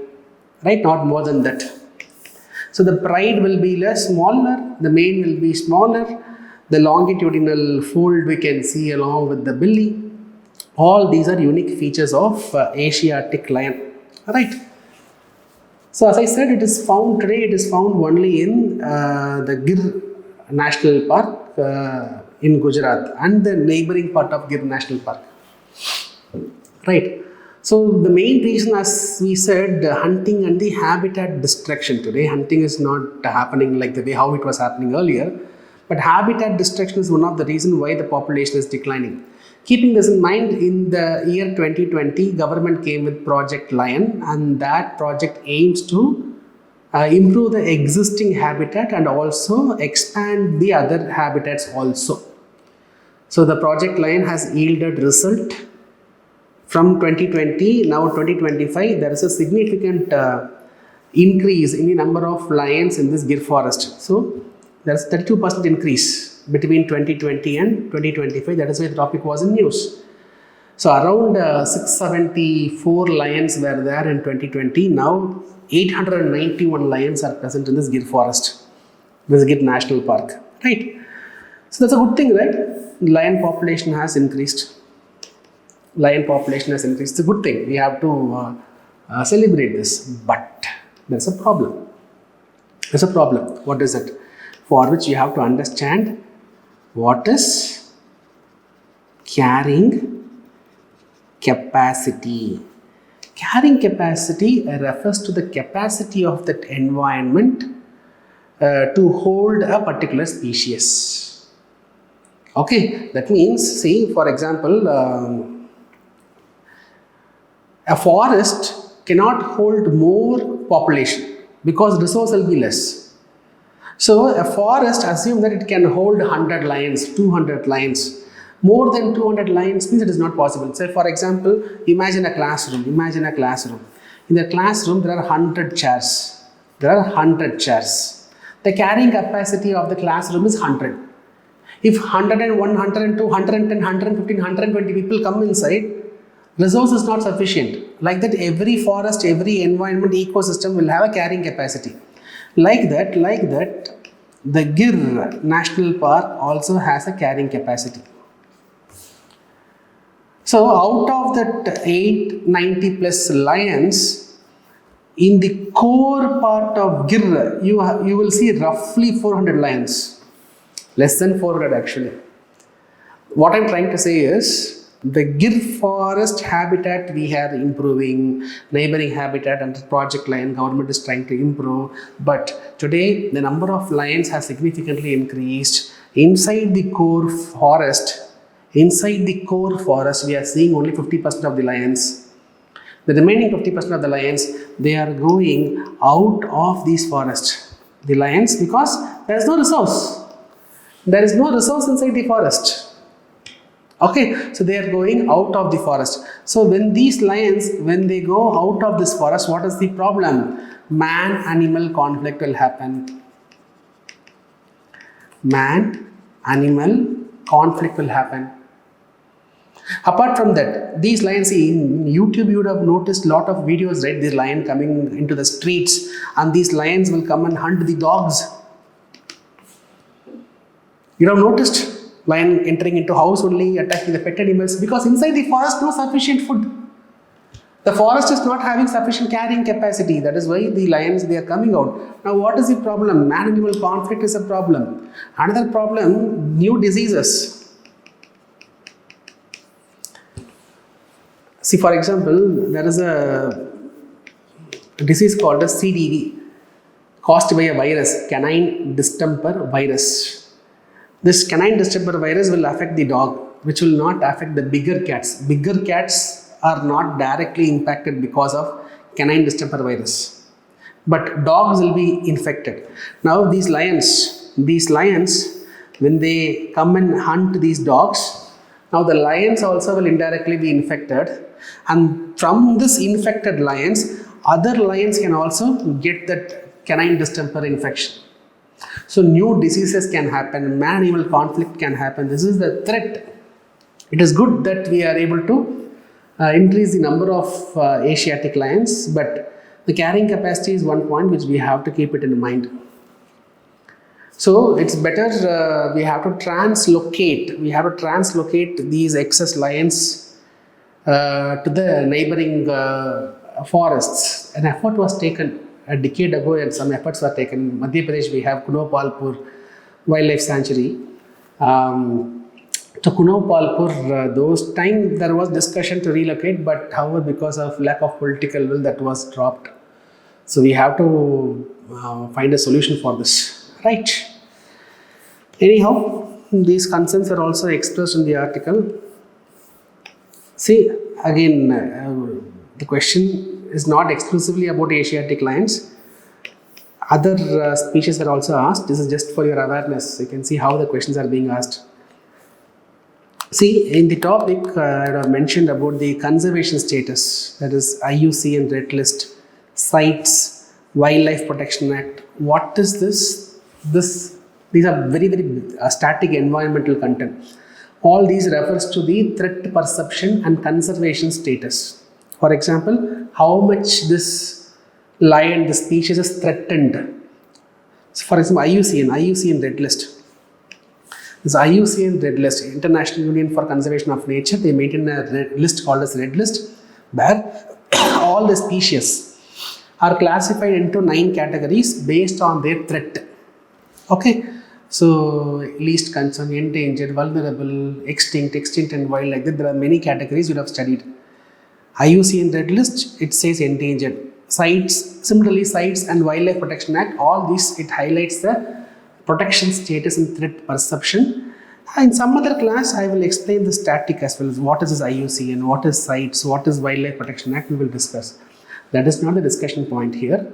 Right? Not more than that. So the pride will be less smaller, the mane will be smaller, the longitudinal fold we can see along with the belly. All these are unique features of Asiatic lion. Right? So as I said, it is found only in the Gir National Park in Gujarat and the neighboring part of Gir National Park. Right. So the main reason, as we said, hunting and the habitat destruction. Today, hunting is not happening like the way how it was happening earlier, but habitat destruction is one of the reasons why the population is declining. Keeping this in mind, in the year 2020, government came with Project Lion, and that project aims to improve the existing habitat and also expand the other habitats also. So the Project Lion has yielded result. From 2020, now 2025, there is a significant increase in the number of lions in this Gir forest. So there is 32% increase between 2020 and 2025. That is why the topic was in news. So around 674 lions were there in 2020. Now 891 lions are present in this Gir forest, this Gir National Park. Right. So that's a good thing, right? Lion population has increased. It's a good thing. We have to celebrate this. But there's a problem. What is it? For which you have to understand what is carrying capacity. Carrying capacity refers to the capacity of that environment to hold a particular species. Okay, that means, see, for example, a forest cannot hold more population because resource will be less. So a forest, assume that it can hold 100 lions, 200 lions. More than 200 lions means it is not possible. Say for example, imagine a classroom. In the classroom, there are 100 chairs. The carrying capacity of the classroom is 100. If 101, 102, 110, 115, 120 people come inside, resource is not sufficient. Like that, every forest, every environment, ecosystem will have a carrying capacity. Like that, the Gir National Park also has a carrying capacity. So out of that 890 plus lions, in the core part of Gir, you will see roughly 400 lions. Less than 400 actually. What I'm trying to say is, the Gir forest habitat we are improving, neighboring habitat and Project Lion government is trying to improve. But today the number of lions has significantly increased. Inside the core forest, we are seeing only 50% of the lions. The remaining 50% of the lions, they are going out of these forests. The lions, because there is no resource. There is no resource inside the forest. Okay, so they are going out of the forest. So when these lions, when they go out of this forest, what is the problem? Man-animal conflict will happen. Man-animal conflict will happen. Apart from that, these lions, in YouTube you would have noticed lot of videos, right? The lion coming into the streets, and these lions will come and hunt the dogs. You have noticed lion entering into house only, attacking the pet animals, because inside the forest no sufficient food. The forest is not having sufficient carrying capacity. That is why the lions, they are coming out. Now what is the problem? Man-animal conflict is a problem. Another problem, new diseases. See, for example, there is a disease called as CDV, caused by a virus, canine distemper virus. This canine distemper virus will affect the dog, which will not affect the bigger cats. Bigger cats are not directly impacted because of canine distemper virus, but dogs will be infected. Now these lions, when they come and hunt these dogs, now the lions also will indirectly be infected, and from this infected lions, other lions can also get that canine distemper infection. So new diseases can happen, man-animal conflict can happen. This is the threat. It is good that we are able to increase the number of Asiatic lions, but the carrying capacity is one point which we have to keep it in mind. So it's better we have to translocate these excess lions to the neighboring forests. An effort was taken a decade ago, and some efforts were taken. In Madhya Pradesh, we have Kunopalpur Wildlife Sanctuary. To Kunopalpur, those time there was discussion to relocate, but however, because of lack of political will, that was dropped. So we have to find a solution for this, right? Anyhow, these concerns are also expressed in the article. See, again, the question is not exclusively about Asiatic lions. Other species are also asked. This is just for your awareness. You can see how the questions are being asked. See, in the topic, I have mentioned about the conservation status, that is IUCN Red List, CITES, Wildlife Protection Act. What is this? These are very, very static environmental content. All these refers to the threat perception and conservation status. For example, how much this lion, the species is threatened. So for example, IUCN Red List. This IUCN Red List, International Union for Conservation of Nature, they maintain a list called as Red List, where all the species are classified into 9 categories based on their threat. Okay, so least concern, endangered, vulnerable, extinct and wild, like that. There are many categories you have studied. IUCN Red List, it says endangered. CITES, similarly CITES and Wildlife Protection Act, all this, it highlights the protection status and threat perception. In some other class, I will explain the static as well as what is this IUCN, what is CITES, what is Wildlife Protection Act, we will discuss. That is not the discussion point here.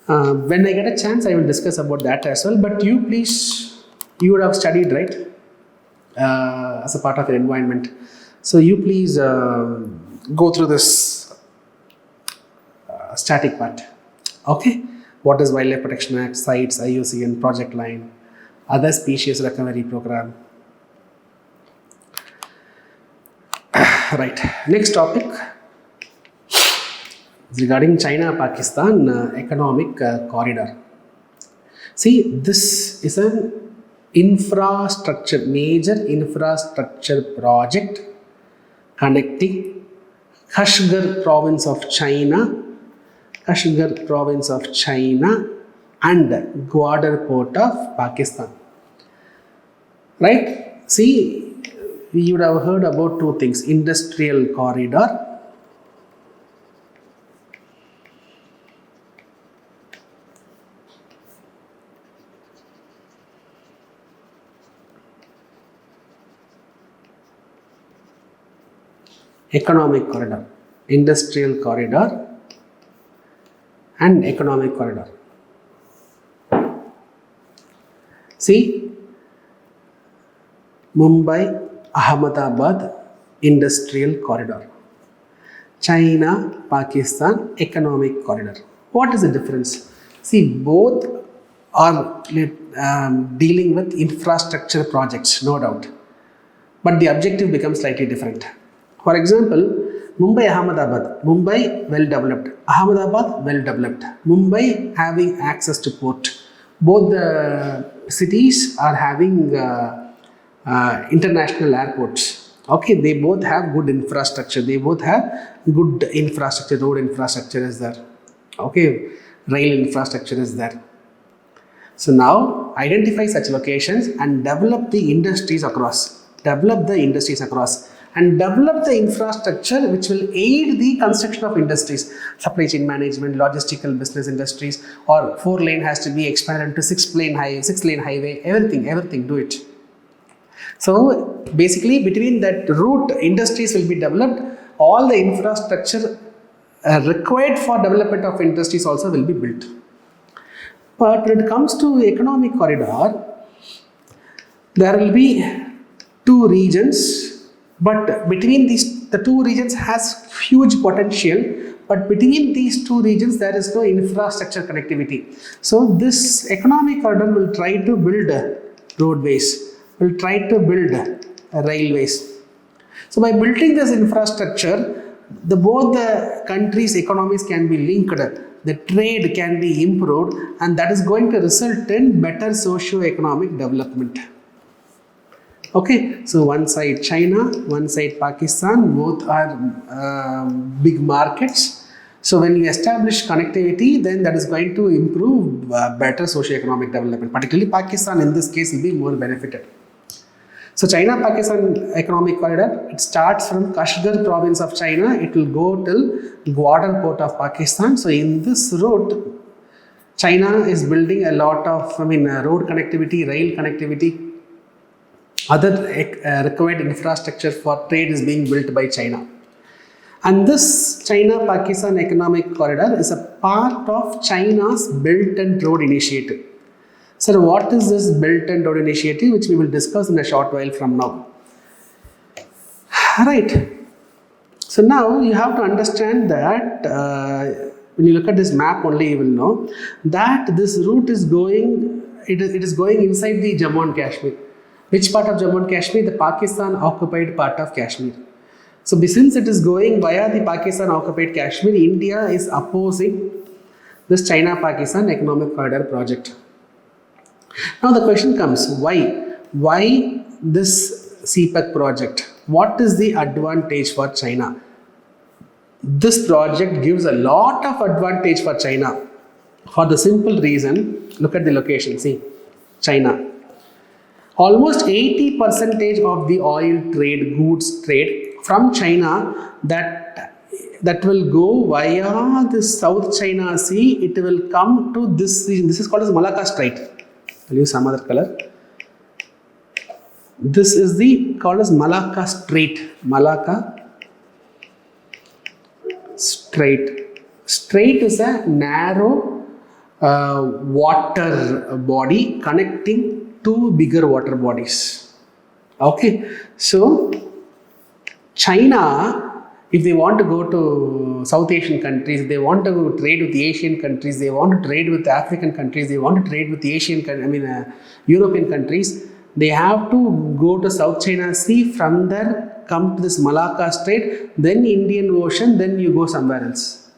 When I get a chance, I will discuss about that as well. But you please, you would have studied, right, as a part of your environment. So you please go through this static part. Okay. What is Wildlife Protection Act, CITES, IUCN, Project Line, other species recovery program. Right. Next topic is regarding China-Pakistan economic corridor. See, this is an infrastructure, major infrastructure project connecting Kashgar province of China and Gwadar port of Pakistan. Right? See, you would have heard about two things: industrial corridor economic corridor. industrial corridor and economic corridor. See, Mumbai Ahmedabad industrial corridor, China Pakistan economic corridor. What is the difference? See, both are dealing with infrastructure projects, no doubt, but the objective becomes slightly different. For example, Mumbai Ahmedabad, Mumbai well developed, Ahmedabad well developed, Mumbai having access to port. Both the cities are having international airports. Okay, they both have good infrastructure, they both have good infrastructure, road infrastructure is there, okay, rail infrastructure is there. So now identify such locations and develop the industries across, and develop the infrastructure which will aid the construction of industries, supply chain management, logistical business industries, or 4-lane has to be expanded into 6-lane highway, everything, do it. So basically between that route, industries will be developed, all the infrastructure required for development of industries also will be built. But when it comes to economic corridor, there will be 2 regions, but between the 2 regions has huge potential, but between these 2 regions there is no infrastructure connectivity. So this economic corridor will try to build roadways, will try to build railways. So by building this infrastructure, both the countries' economies can be linked, the trade can be improved, and that is going to result in better socio-economic development. Okay, so one side China, one side Pakistan, both are big markets. So when you establish connectivity, then that is going to improve better socio-economic development. Particularly Pakistan in this case will be more benefited. So China-Pakistan economic corridor, it starts from Kashgar province of China, it will go till Gwadar port of Pakistan. So in this route, China is building a lot of road connectivity, rail connectivity, other required infrastructure for trade is being built by China. And this China-Pakistan economic corridor is a part of China's Belt and Road Initiative. Sir, what is this Belt and Road Initiative, which we will discuss in a short while from now. Right. So now you have to understand that when you look at this map only, you will know that this route is going, it is going inside the Jammu and Kashmir. Which part of Jammu and Kashmir? The Pakistan occupied part of Kashmir. So since it is going via the Pakistan occupied Kashmir, India is opposing this China-Pakistan economic corridor project. Now the question comes, why this CPEC project? What is the advantage for China? This project gives a lot of advantage for China for the simple reason, look at the location, see, China. Almost 80% of the oil trade, goods trade from China that will go via the South China Sea, it will come to this region. This is called as Malacca Strait. I'll use some other color. This is called as Malacca Strait. Malacca Strait. Strait is a narrow water body connecting 2 bigger water bodies. Okay, so China, if they want to go to South Asian countries, they want to trade with the Asian countries, they want to trade with the African countries, they want to trade with the European countries, they have to go to South China Sea, from there come to this Malacca Strait, then Indian Ocean, then you go somewhere else.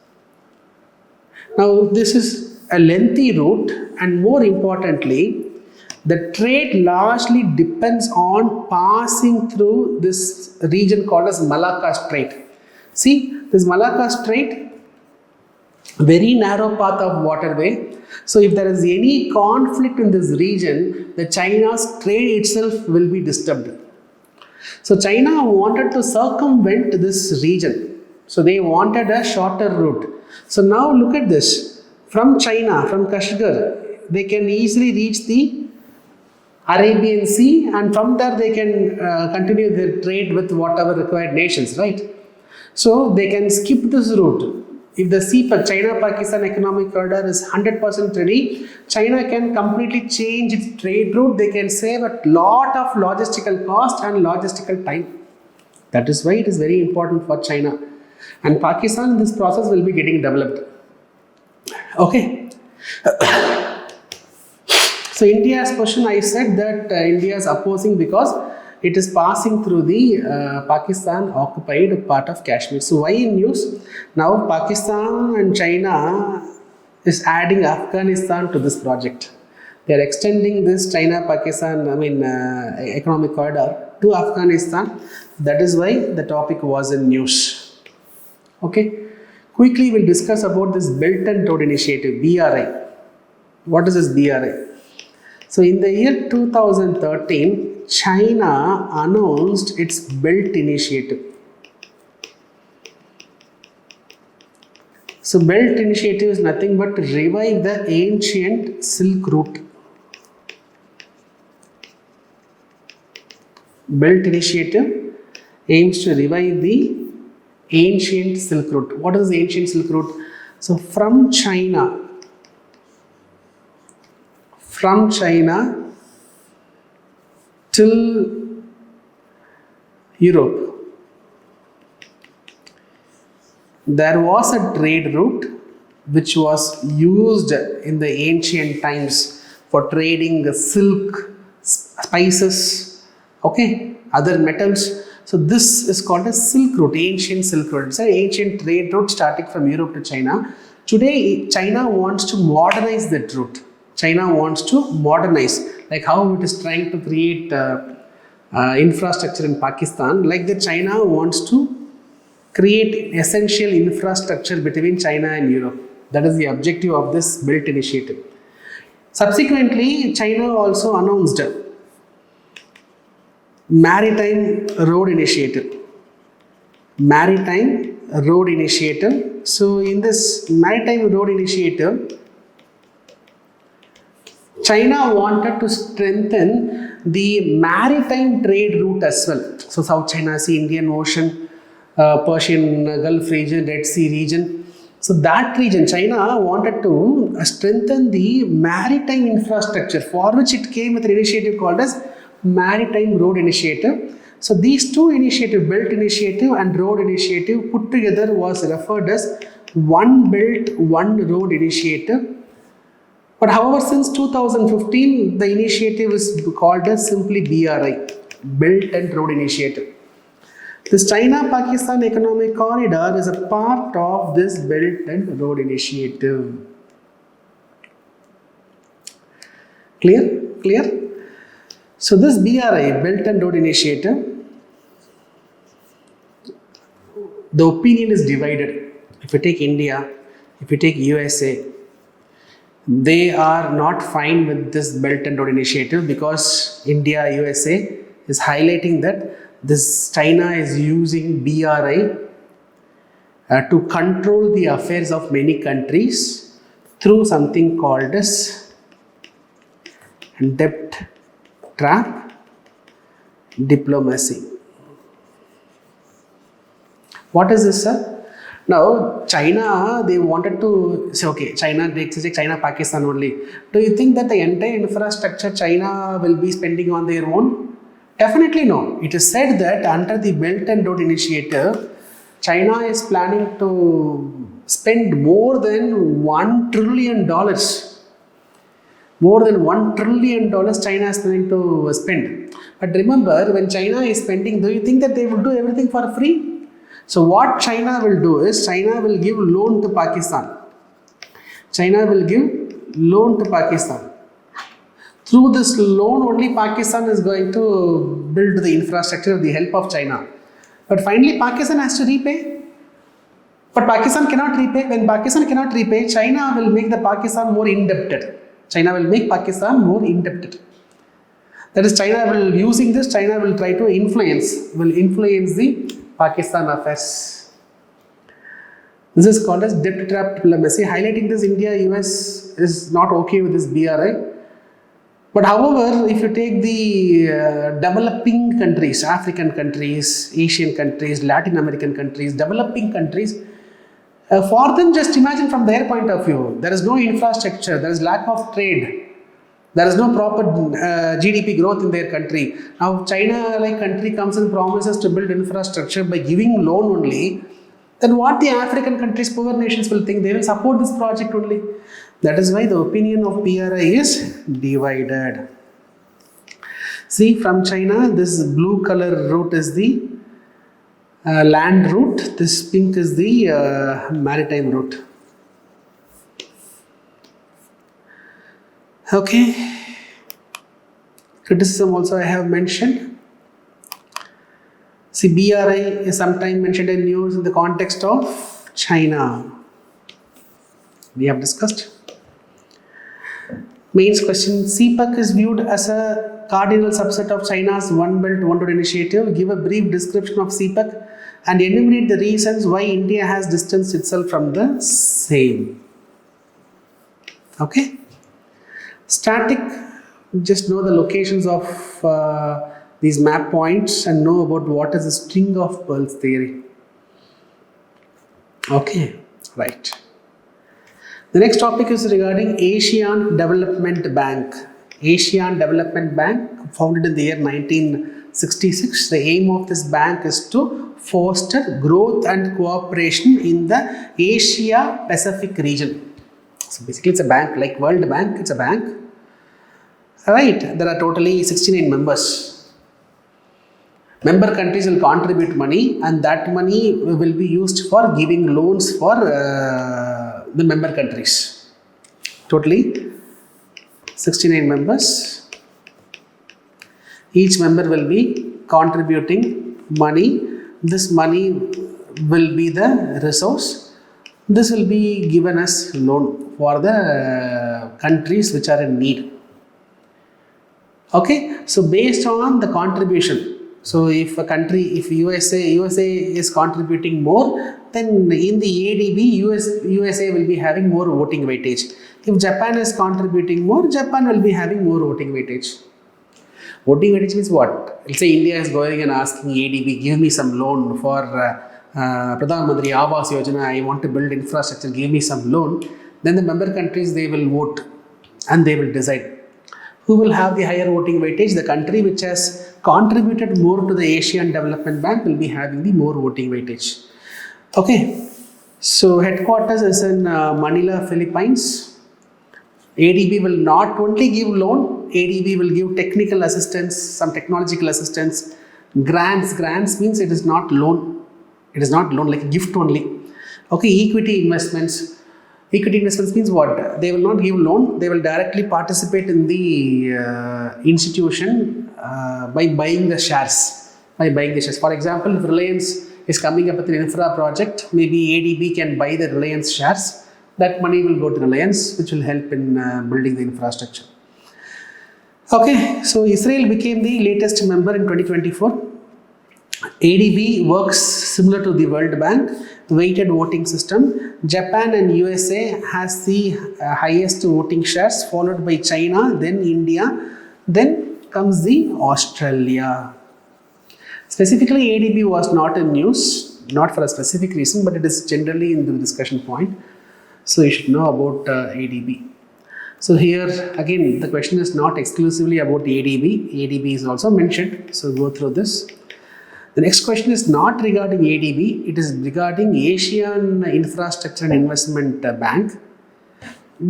Now this is a lengthy route, and more importantly, the trade largely depends on passing through this region called as Malacca Strait. See, this Malacca Strait, very narrow path of waterway. So if there is any conflict in this region, the China's trade itself will be disturbed. So China wanted to circumvent this region. So they wanted a shorter route. So now look at this. From China, from Kashgar, they can easily reach the Arabian Sea, and from there they can continue their trade with whatever required nations, right? So they can skip this route. If the CPEC, China-Pakistan Economic Corridor is 100% ready, China can completely change its trade route. They can save a lot of logistical cost and logistical time. That is why it is very important for China. And Pakistan in this process will be getting developed. Okay. So India's question, I said that India is opposing because it is passing through the Pakistan occupied part of Kashmir. So why in news? Now Pakistan and China is adding Afghanistan to this project. They are extending this China-Pakistan, economic corridor to Afghanistan. That is why the topic was in news. Okay. Quickly we'll discuss about this Belt and Road Initiative, BRI. What is this BRI? So in the year 2013, China announced its Belt Initiative. So Belt Initiative is nothing but to revive the ancient Silk Route. Belt Initiative aims to revive the ancient Silk Route. What is the ancient Silk Route? So from China till Europe, there was a trade route which was used in the ancient times for trading the silk, spices, okay, other metals. So this is called a Silk Route, ancient Silk Route. It's an ancient trade route starting from Europe to China. Today, China wants to modernize that route. China wants to modernize, like how it is trying to create infrastructure in Pakistan. Like that, China wants to create essential infrastructure between China and Europe. That is the objective of this Belt Initiative. Subsequently, China also announced Maritime Road Initiative. Maritime Road Initiative. So in this Maritime Road Initiative, China wanted to strengthen the maritime trade route as well. So South China Sea, Indian Ocean, Persian Gulf region, Red Sea region. So that region, China wanted to strengthen the maritime infrastructure, for which it came with an initiative called as Maritime Road Initiative. So these two initiatives, Belt Initiative and Road Initiative, put together was referred as One Belt, One Road Initiative. But however, since 2015, the initiative is called as simply BRI, Belt and Road Initiative. This China-Pakistan Economic Corridor is a part of this Belt and Road Initiative. Clear? Clear? So this BRI, Belt and Road Initiative, the opinion is divided. If you take India, if you take USA, they are not fine with this Belt and Road Initiative because India, USA is highlighting that this China is using BRI to control the affairs of many countries through something called as debt trap diplomacy. What is this, sir? Now, China, they wanted to say, okay, China, they say China, Pakistan only. Do you think that the entire infrastructure China will be spending on their own? Definitely no. It is said that under the Belt and Road Initiative, China is planning to spend more than $1 trillion. More than $1 trillion China is planning to spend. But remember, when China is spending, do you think that they will do everything for free? So what China will do is, China will give loan to Pakistan. China will give loan to Pakistan. Through this loan, only Pakistan is going to build the infrastructure with the help of China. But finally, Pakistan has to repay. But Pakistan cannot repay. When Pakistan cannot repay, China will make the Pakistan more indebted. China will make Pakistan more indebted. That is, China will, using this, China will try to influence the Pakistan affairs. This is called as debt trap diplomacy. Highlighting this, India, US is not okay with this BRI. But however, if you take the developing countries, African countries, Asian countries, Latin American countries, developing countries, for them, just imagine from their point of view, there is no infrastructure, there is lack of trade, there is no proper GDP growth in their country. Now, China-like country comes and promises to build infrastructure by giving loan only. Then what the African countries, poor nations will think? They will support this project only. That is why the opinion of PRI is divided. See, from China, this blue color route is the land route. This pink is the maritime route. Okay. Criticism also I have mentioned. See, BRI is sometimes mentioned in news in the context of China. We have discussed. Mains question, CPEC is viewed as a cardinal subset of China's One Belt, One Road initiative. Give a brief description of CPEC and enumerate the reasons why India has distanced itself from the same. Okay. Static, just know the locations of these map points and know about what is the string of pearls theory. Okay, right. The next topic is regarding Asian Development Bank. Asian Development Bank, founded in the year 1966. The aim of this bank is to foster growth and cooperation in the Asia Pacific region. So basically it's a bank, like World Bank, it's a bank. Right, there are totally 69 members. Member countries will contribute money and that money will be used for giving loans for the member countries. Totally 69 members. Each member will be contributing money. This money will be the resource. This will be given as loan for the countries which are in need. Okay, so based on the contribution, so if a country, if USA is contributing more, then in the ADB, USA will be having more voting weightage. If Japan is contributing more, Japan will be having more voting weightage. Voting weightage means what? Let's say India is going and asking ADB, give me some loan for Pradhan Mantri Awas Yojana, I want to build infrastructure, give me some loan. Then the member countries, they will vote and they will decide who will have the higher voting weightage. The country which has contributed more to the Asian Development Bank will be having the more voting weightage. Okay, so headquarters is in Manila, Philippines. ADB will not only give loan, ADB will give technical assistance, some technological assistance, grants. Grants means it is not loan. It is not loan, like a gift only. Okay, equity investments. Equity investments means what? They will not give loan, they will directly participate in the institution by buying the shares. For example, if Reliance is coming up with an infra project, maybe ADB can buy the Reliance shares. That money will go to Reliance, which will help in building the infrastructure. Okay, so Israel became the latest member in 2024. ADB works similar to the World Bank, weighted voting system. Japan and USA has the highest voting shares, followed by China, then India, then comes the Australia. Specifically, ADB was not in news, not for a specific reason, but it is generally in the discussion point. So you should know about ADB. So here again, the question is not exclusively about ADB. ADB is also mentioned. So go through this. The next question is not regarding ADB, it is regarding Asian Infrastructure and Investment Bank.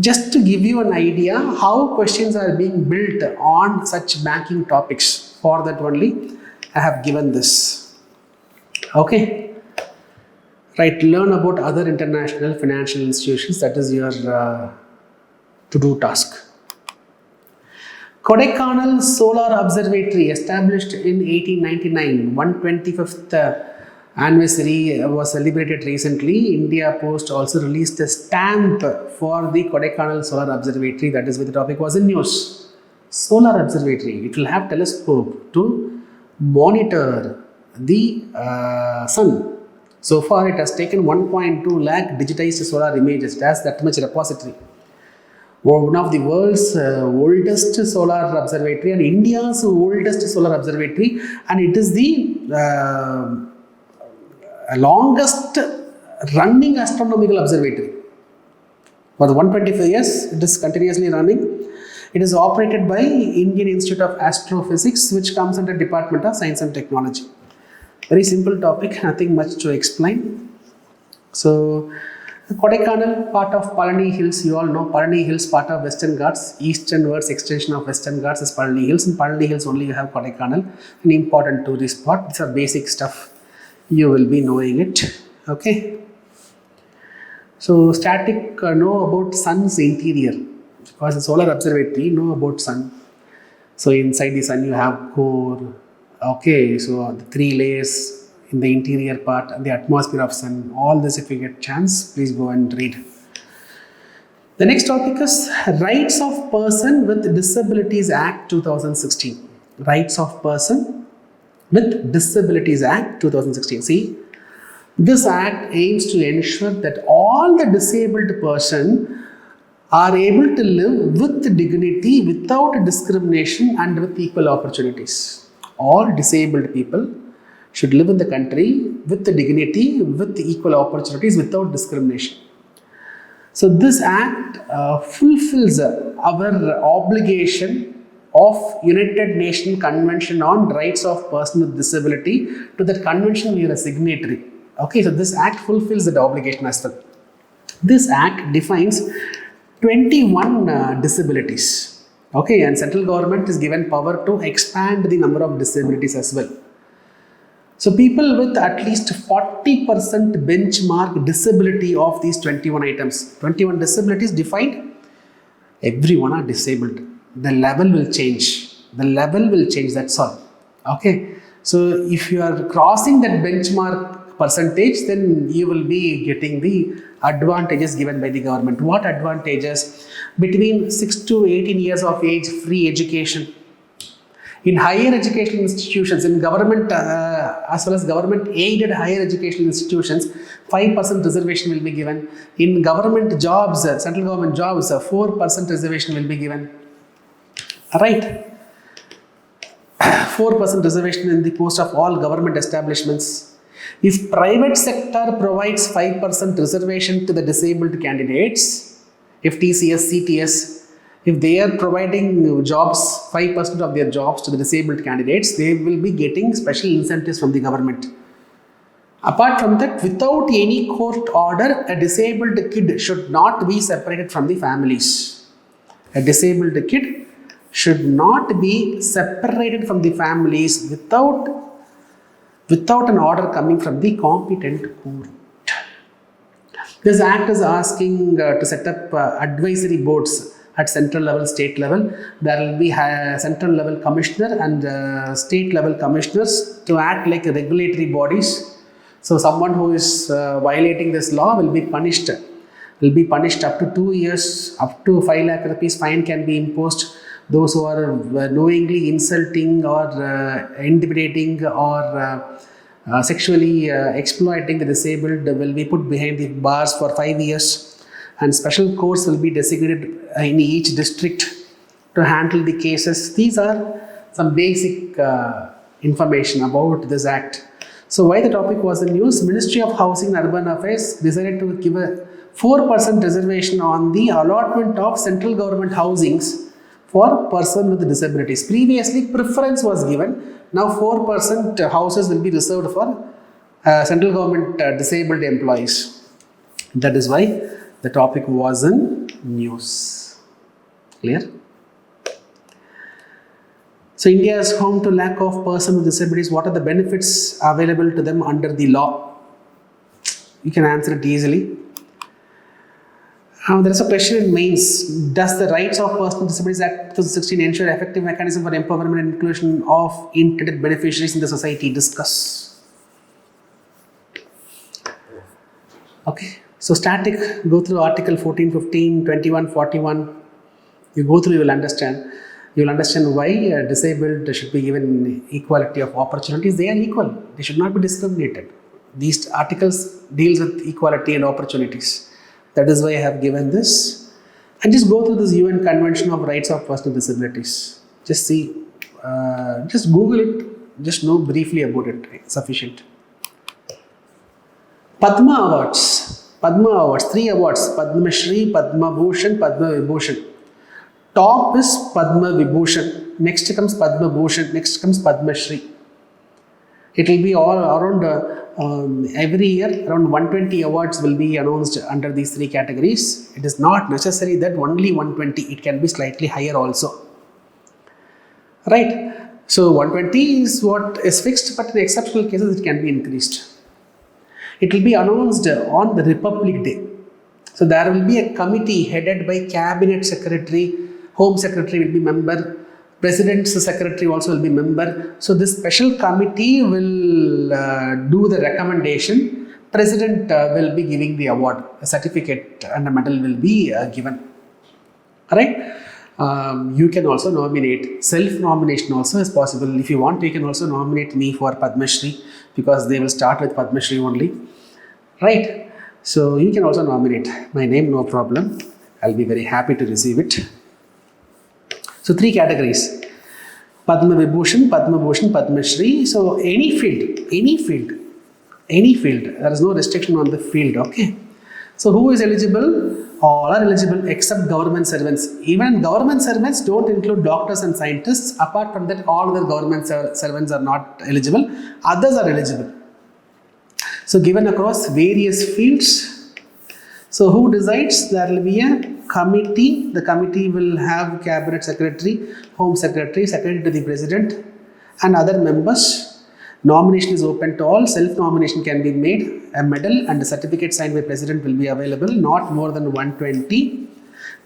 Just to give you an idea how questions are being built on such banking topics, for that only I have given this. Okay. Right, learn about other international financial institutions, that is your to-do task. Kodaikanal Solar Observatory, established in 1899, 125th anniversary was celebrated recently. India Post also released a stamp for the Kodaikanal Solar Observatory, that is why the topic was in news. Solar Observatory, it will have telescope to monitor the sun. So far it has taken 1.2 lakh digitized solar images. It has that much repository. one of the world's oldest solar observatory and India's oldest solar observatory, and it is the longest running astronomical observatory. For the 125 years, it is continuously running. It is operated by Indian Institute of Astrophysics, which comes under Department of Science and Technology. Very simple topic, nothing much to explain. So, Kodaikanal, part of Palani Hills, you all know Palani Hills, part of Western Ghats, easternwards extension of Western Ghats is Palani Hills. In Palani Hills only you have Kodaikanal, an important tourist spot. These are basic stuff, you will be knowing it. Okay. So, static, know about sun's interior. Because the solar observatory, know about sun. So inside the sun you have core. Okay, so the 3 layers in the interior part and the atmosphere of sun. All this, if you get chance, please go and read. The next topic is Rights of Person with Disabilities Act 2016. Rights of Person with Disabilities Act 2016. See, this act aims to ensure that all the disabled person are able to live with dignity, without discrimination and with equal opportunities. All disabled people should live in the country with dignity, with equal opportunities, without discrimination. So this act fulfills our obligation of United Nations Convention on Rights of Persons with Disability. To that convention we are a signatory. Okay, so this act fulfills that obligation as well. This act defines 21 disabilities. Okay, and central government is given power to expand the number of disabilities as well. So people with at least 40% benchmark disability of these 21 items, 21 disabilities defined, everyone are disabled. The level will change. The level will change, that's all. Okay, so if you are crossing that benchmark percentage, then you will be getting the advantages given by the government. What advantages? Between 6 to 18 years of age, free education. In higher educational institutions, in government as well as government aided higher educational institutions, 5% reservation will be given. In government jobs, central government jobs, 4% reservation will be given. Right? 4% reservation in the post of all government establishments. If private sector provides 5% reservation to the disabled candidates, if TCS, CTS, if they are providing jobs, 5% of their jobs to the disabled candidates, they will be getting special incentives from the government. Apart from that, without any court order, a disabled kid should not be separated from the families. A disabled kid should not be separated from the families without an order coming from the competent court. This act is asking to set up advisory boards at central level, state level. There will be central level commissioner and state level commissioners to act like regulatory bodies. So someone who is violating this law will be punished. Will be punished up to 2 years, up to 5 lakh rupees fine can be imposed. Those who are knowingly insulting or intimidating or sexually exploiting the disabled will be put behind the bars for 5 years, and special courts will be designated in each district to handle the cases. These are some basic information about this act. So why the topic was in news? Ministry of Housing and Urban Affairs decided to give a 4% reservation on the allotment of central government housings for persons with disabilities. Previously, preference was given. Now, 4% houses will be reserved for central government disabled employees. That is why the topic was in news. Clear? So, India is home to lack of persons with disabilities. What are the benefits available to them under the law? You can answer it easily. There is a question in mains. Does the Rights of Persons with Disabilities Act 2016 ensure effective mechanism for empowerment and inclusion of intended beneficiaries in the society? Discuss. Okay. So static, go through Article 14, 15, 21, 41. You go through, you will understand. You will understand why disabled should be given equality of opportunities. They are equal. They should not be discriminated. These articles deals with equality and opportunities. That is why I have given this. And just go through this UN Convention of Rights of Persons with Disabilities. Just see, just Google it, just know briefly about it, sufficient. Padma Awards. Padma Awards, 3 awards, Padma Shri, Padma Bhushan, Padma Vibhushan. Top is Padma Vibhushan, next comes Padma Bhushan, next comes Padma Shri. It will be all around, every year around 120 awards will be announced under these 3 categories. It is not necessary that only 120, it can be slightly higher also. Right? So 120 is what is fixed, but in exceptional cases it can be increased. It will be announced on the Republic Day. So there will be a committee headed by Cabinet Secretary, Home Secretary will be member, President's Secretary also will be member. So this special committee will do the recommendation. President will be giving the award, a certificate and a medal will be given. Alright? You can also nominate, self-nomination also is possible. If you want, you can also nominate me for Padma Shri, because they will start with Padma Shri only. Right? So you can also nominate my name, no problem. I'll be very happy to receive it. So 3 categories: Padma Vibhushan, Padma Bhushan, Padma Shri. So any field, there is no restriction on the field, okay? So who is eligible? All are eligible except government servants. Even government servants don't include doctors and scientists. Apart from that, all other government servants are not eligible. Others are eligible. So given across various fields. So who decides? There will be a committee. The committee will have Cabinet Secretary, Home Secretary, Secretary to the President and other members. Nomination is open to all. Self-nomination can be made. A medal and a certificate signed by President will be available. Not more than 120.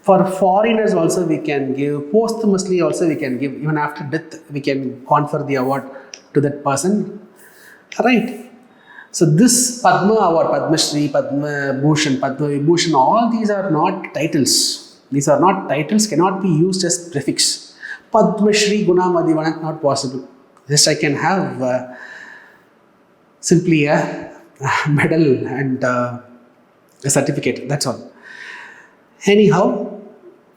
For foreigners also we can give. Posthumously also we can give. Even after death we can confer the award to that person. Alright. So this Padma Award, Padma Shri, Padma Bhushan, Padma Vibhushan, all these are not titles. These are not titles, cannot be used as prefix. Padma Shri, Guna Mathivanan, not possible. Just I can have simply a medal and a certificate, that's all. Anyhow,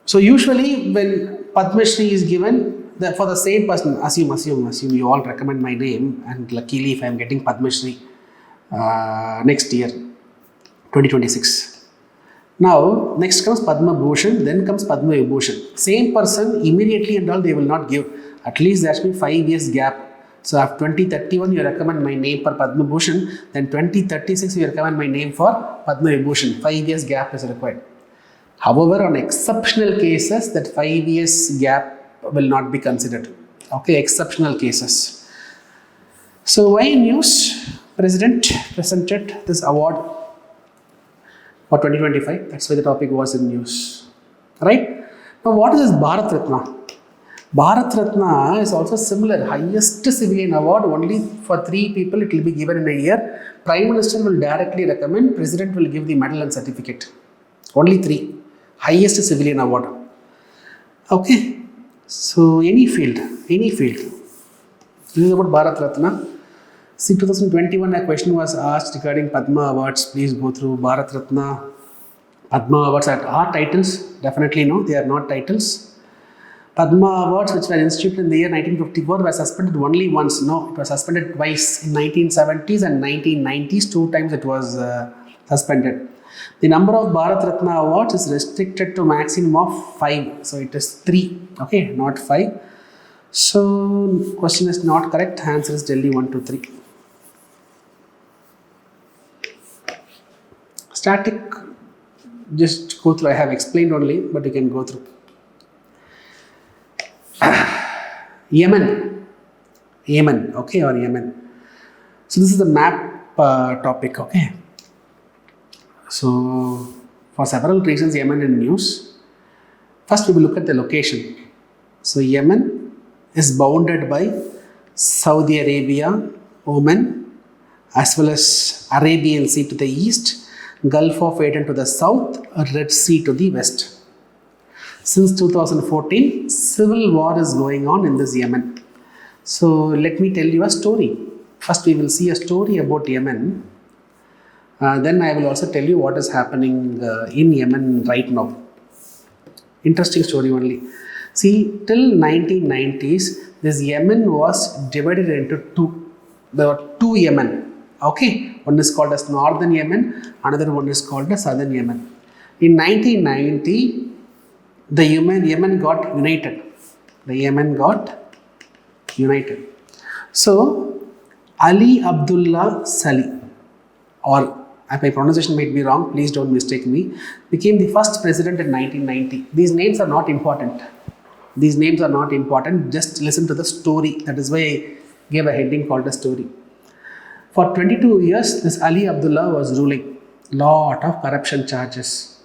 so usually when Padma Shri is given, for the same person, assume you all recommend my name, and luckily if I am getting Padma Shri next year, 2026. Now, next comes Padma Bhushan, then comes Padma Vibhushan. Same person, immediately and all they will not give. At least there should be 5 years gap. So after 2031 you recommend my name for Padma Bhushan, then 2036 you recommend my name for Padma Vibhushan. 5 years gap is required. However, on exceptional cases, that 5 years gap will not be considered. Okay, exceptional cases. So why news? President presented this award for 2025. That's why the topic was in news. Right? Now what is this Bharat Ratna? Bharat Ratna is also similar, highest civilian award, only for 3 people it will be given in a year. Prime Minister will directly recommend, President will give the medal and certificate. Only 3, highest civilian award. Okay, so any field. This is about Bharat Ratna. See, 2021 a question was asked regarding Padma Awards. Please go through Bharat Ratna. Padma Awards are titles? Definitely no, they are not titles. Padma Awards, which were instituted in the year 1954, were suspended only once. No, it was suspended twice, in 1970s and 1990s. 2 times it was suspended. The number of Bharat Ratna awards is restricted to maximum of 5. So it is 3. Okay, not 5. So question is not correct. Answer is Delhi 1, 2, 3. Static, just go through. I have explained only, but you can go through. Yemen, okay, or Yemen. So this is the map topic, okay. So for several reasons, Yemen in news. First, we will look at the location. So Yemen is bounded by Saudi Arabia, Oman, as well as Arabian Sea to the east, Gulf of Aden to the south, Red Sea to the west. Since 2014, civil war is going on in this Yemen. So let me tell you a story. First we will see a story about Yemen. Then I will also tell you what is happening in Yemen right now. Interesting story only. See, till 1990s, this Yemen was divided into two. There were two Yemen. Okay, one is called as Northern Yemen, another one is called as Southern Yemen. In 1990, the Yemen got united. The Yemen got united. So, Ali Abdullah Salih, or if my pronunciation might be wrong, please don't mistake me, became the first president in 1990. These names are not important. These names are not important. Just listen to the story. That is why I gave a heading called a story. For 22 years, this Ali Abdullah was ruling. Lot of corruption charges.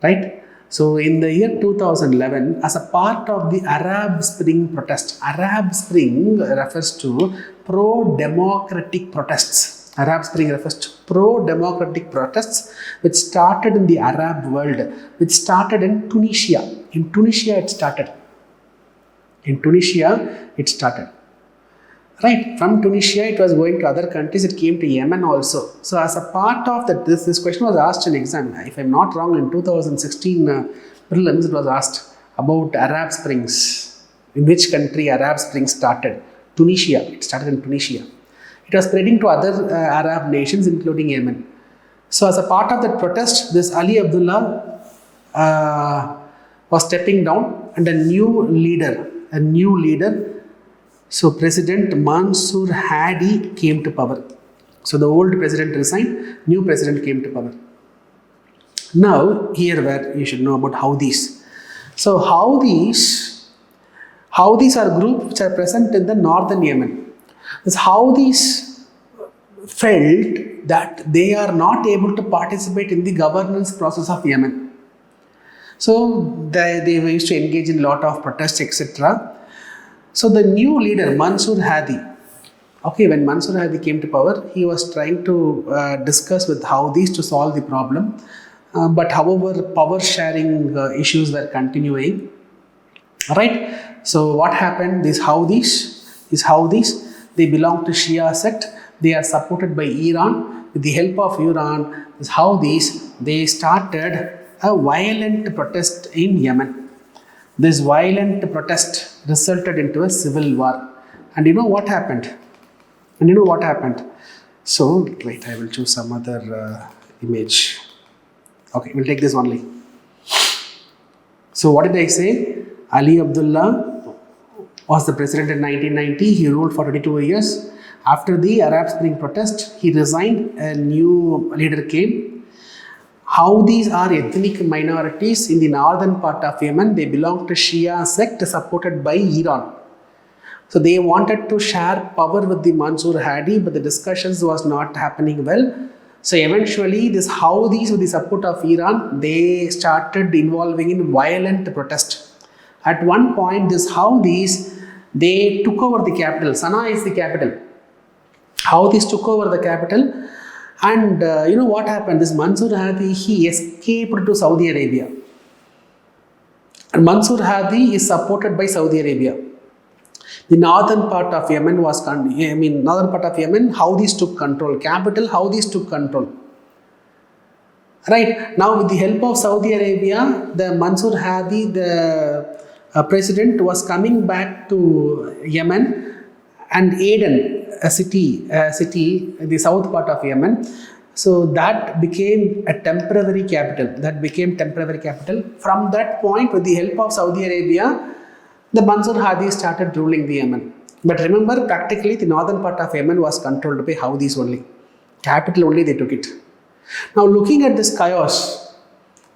Right? So, in the year 2011, as a part of the Arab Spring protest, Arab Spring refers to pro-democratic protests. Arab Spring refers to pro-democratic protests which started in the Arab world, which started in Tunisia. In Tunisia it started. Right, from Tunisia it was going to other countries, it came to Yemen also. So as a part of that, this question was asked in exam. If I am not wrong, in 2016 Prelims it was asked about Arab Springs. In which country Arab Springs started? Tunisia, it started in Tunisia. It was spreading to other Arab nations including Yemen. So as a part of that protest, this Ali Abdullah was stepping down and a new leader, so President Mansour Hadi came to power. So the old president resigned, new president came to power. Now here where you should know about Houthis. So Houthis are groups which are present in the northern Yemen. This Houthis felt that they are not able to participate in the governance process of Yemen. So they used to engage in a lot of protests, etc. So the new leader, Mansour Hadi, when Mansour Hadi came to power, he was trying to discuss with Houthis to solve the problem. But however, power sharing issues were continuing. Right? So what happened? These Houthis, they belong to Shia sect. They are supported by Iran. With the help of Iran, these Houthis, they started a violent protest in Yemen. This violent protest resulted into a civil war. And you know what happened? So, wait, I will choose some other image. Okay, we'll take this only. So, what did I say? Ali Abdullah was the president in 1990. He ruled for 22 years. After the Arab Spring protest, he resigned. A new leader came. Houthis are ethnic minorities in the northern part of Yemen. They belong to Shia sect supported by Iran. So they wanted to share power with the Mansour Hadi, but the discussions was not happening well. So eventually, these Houthis with the support of Iran, they started involving in violent protest. At one point, these Houthis, they took over the capital. Sana'a is the capital. Houthis took over the capital. And you know what happened? This Mansour Hadi, he escaped to Saudi Arabia. And Mansour Hadi is supported by Saudi Arabia. The northern part of Yemen Houthis took control. Capital, Houthis took control. Right, now with the help of Saudi Arabia, the Mansour Hadi, the president, was coming back to Yemen and Aden, a city, the south part of Yemen. So that became a temporary capital. From that point, with the help of Saudi Arabia, the Mansour Hadi started ruling the Yemen. But remember, practically the northern part of Yemen was controlled by Houthis only. Capital only they took it. Now looking at this chaos,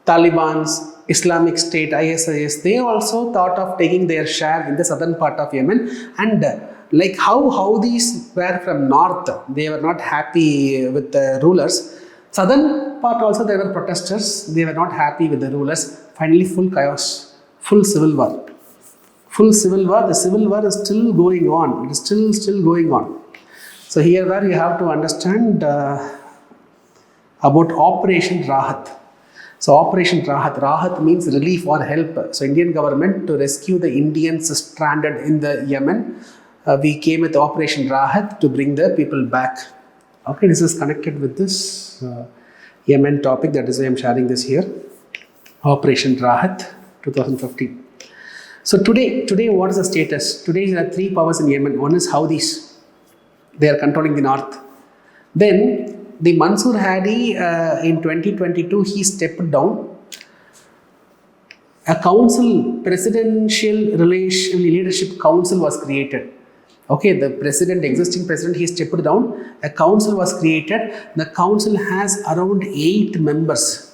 Taliban's, Islamic State, ISIS, they also thought of taking their share in the southern part of Yemen. And like how Houthis were from north, they were not happy with the rulers. Southern part also there were protesters, they were not happy with the rulers. Finally full chaos, full civil war. The civil war is still going on. It is still going on. So here where you have to understand about Operation Rahat. So Operation Rahat means relief or help. So Indian government to rescue the Indians stranded in the Yemen. We came with Operation Rahat to bring the people back. Okay, this is connected with this Yemen topic. That is why I am sharing this here. Operation Rahat. 2015. So today what is the status? Today there are 3 powers in Yemen. One is Houthis. They are controlling the north. Then the Mansour Hadi in 2022 he stepped down. A council, presidential leadership council was created. Okay, the existing president, he stepped down. A council was created. The council has around 8 members.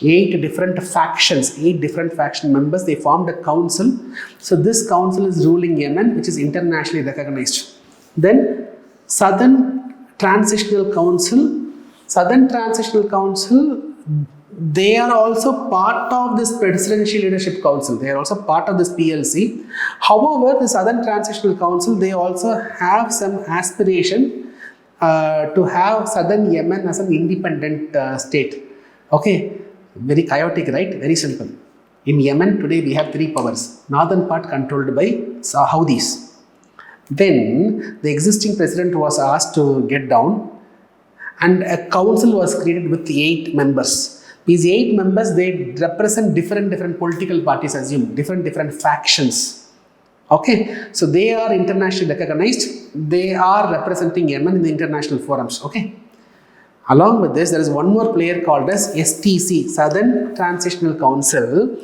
8 different faction members. They formed a council. So this council is ruling Yemen, which is internationally recognized. Then Southern Transitional Council, they are also part of this Presidential Leadership Council. They are also part of this PLC. However, the Southern Transitional Council, they also have some aspiration to have Southern Yemen as an independent state. Okay, very chaotic, right? Very simple. In Yemen today we have 3 powers. Northern part controlled by Houthis. Then the existing president was asked to get down and a council was created with 8 members. These 8 members, they represent different political parties, assume, different factions. Okay, so they are internationally recognized. They are representing Yemen in the international forums. Okay. Along with this, there is one more player called as STC, Southern Transitional Council.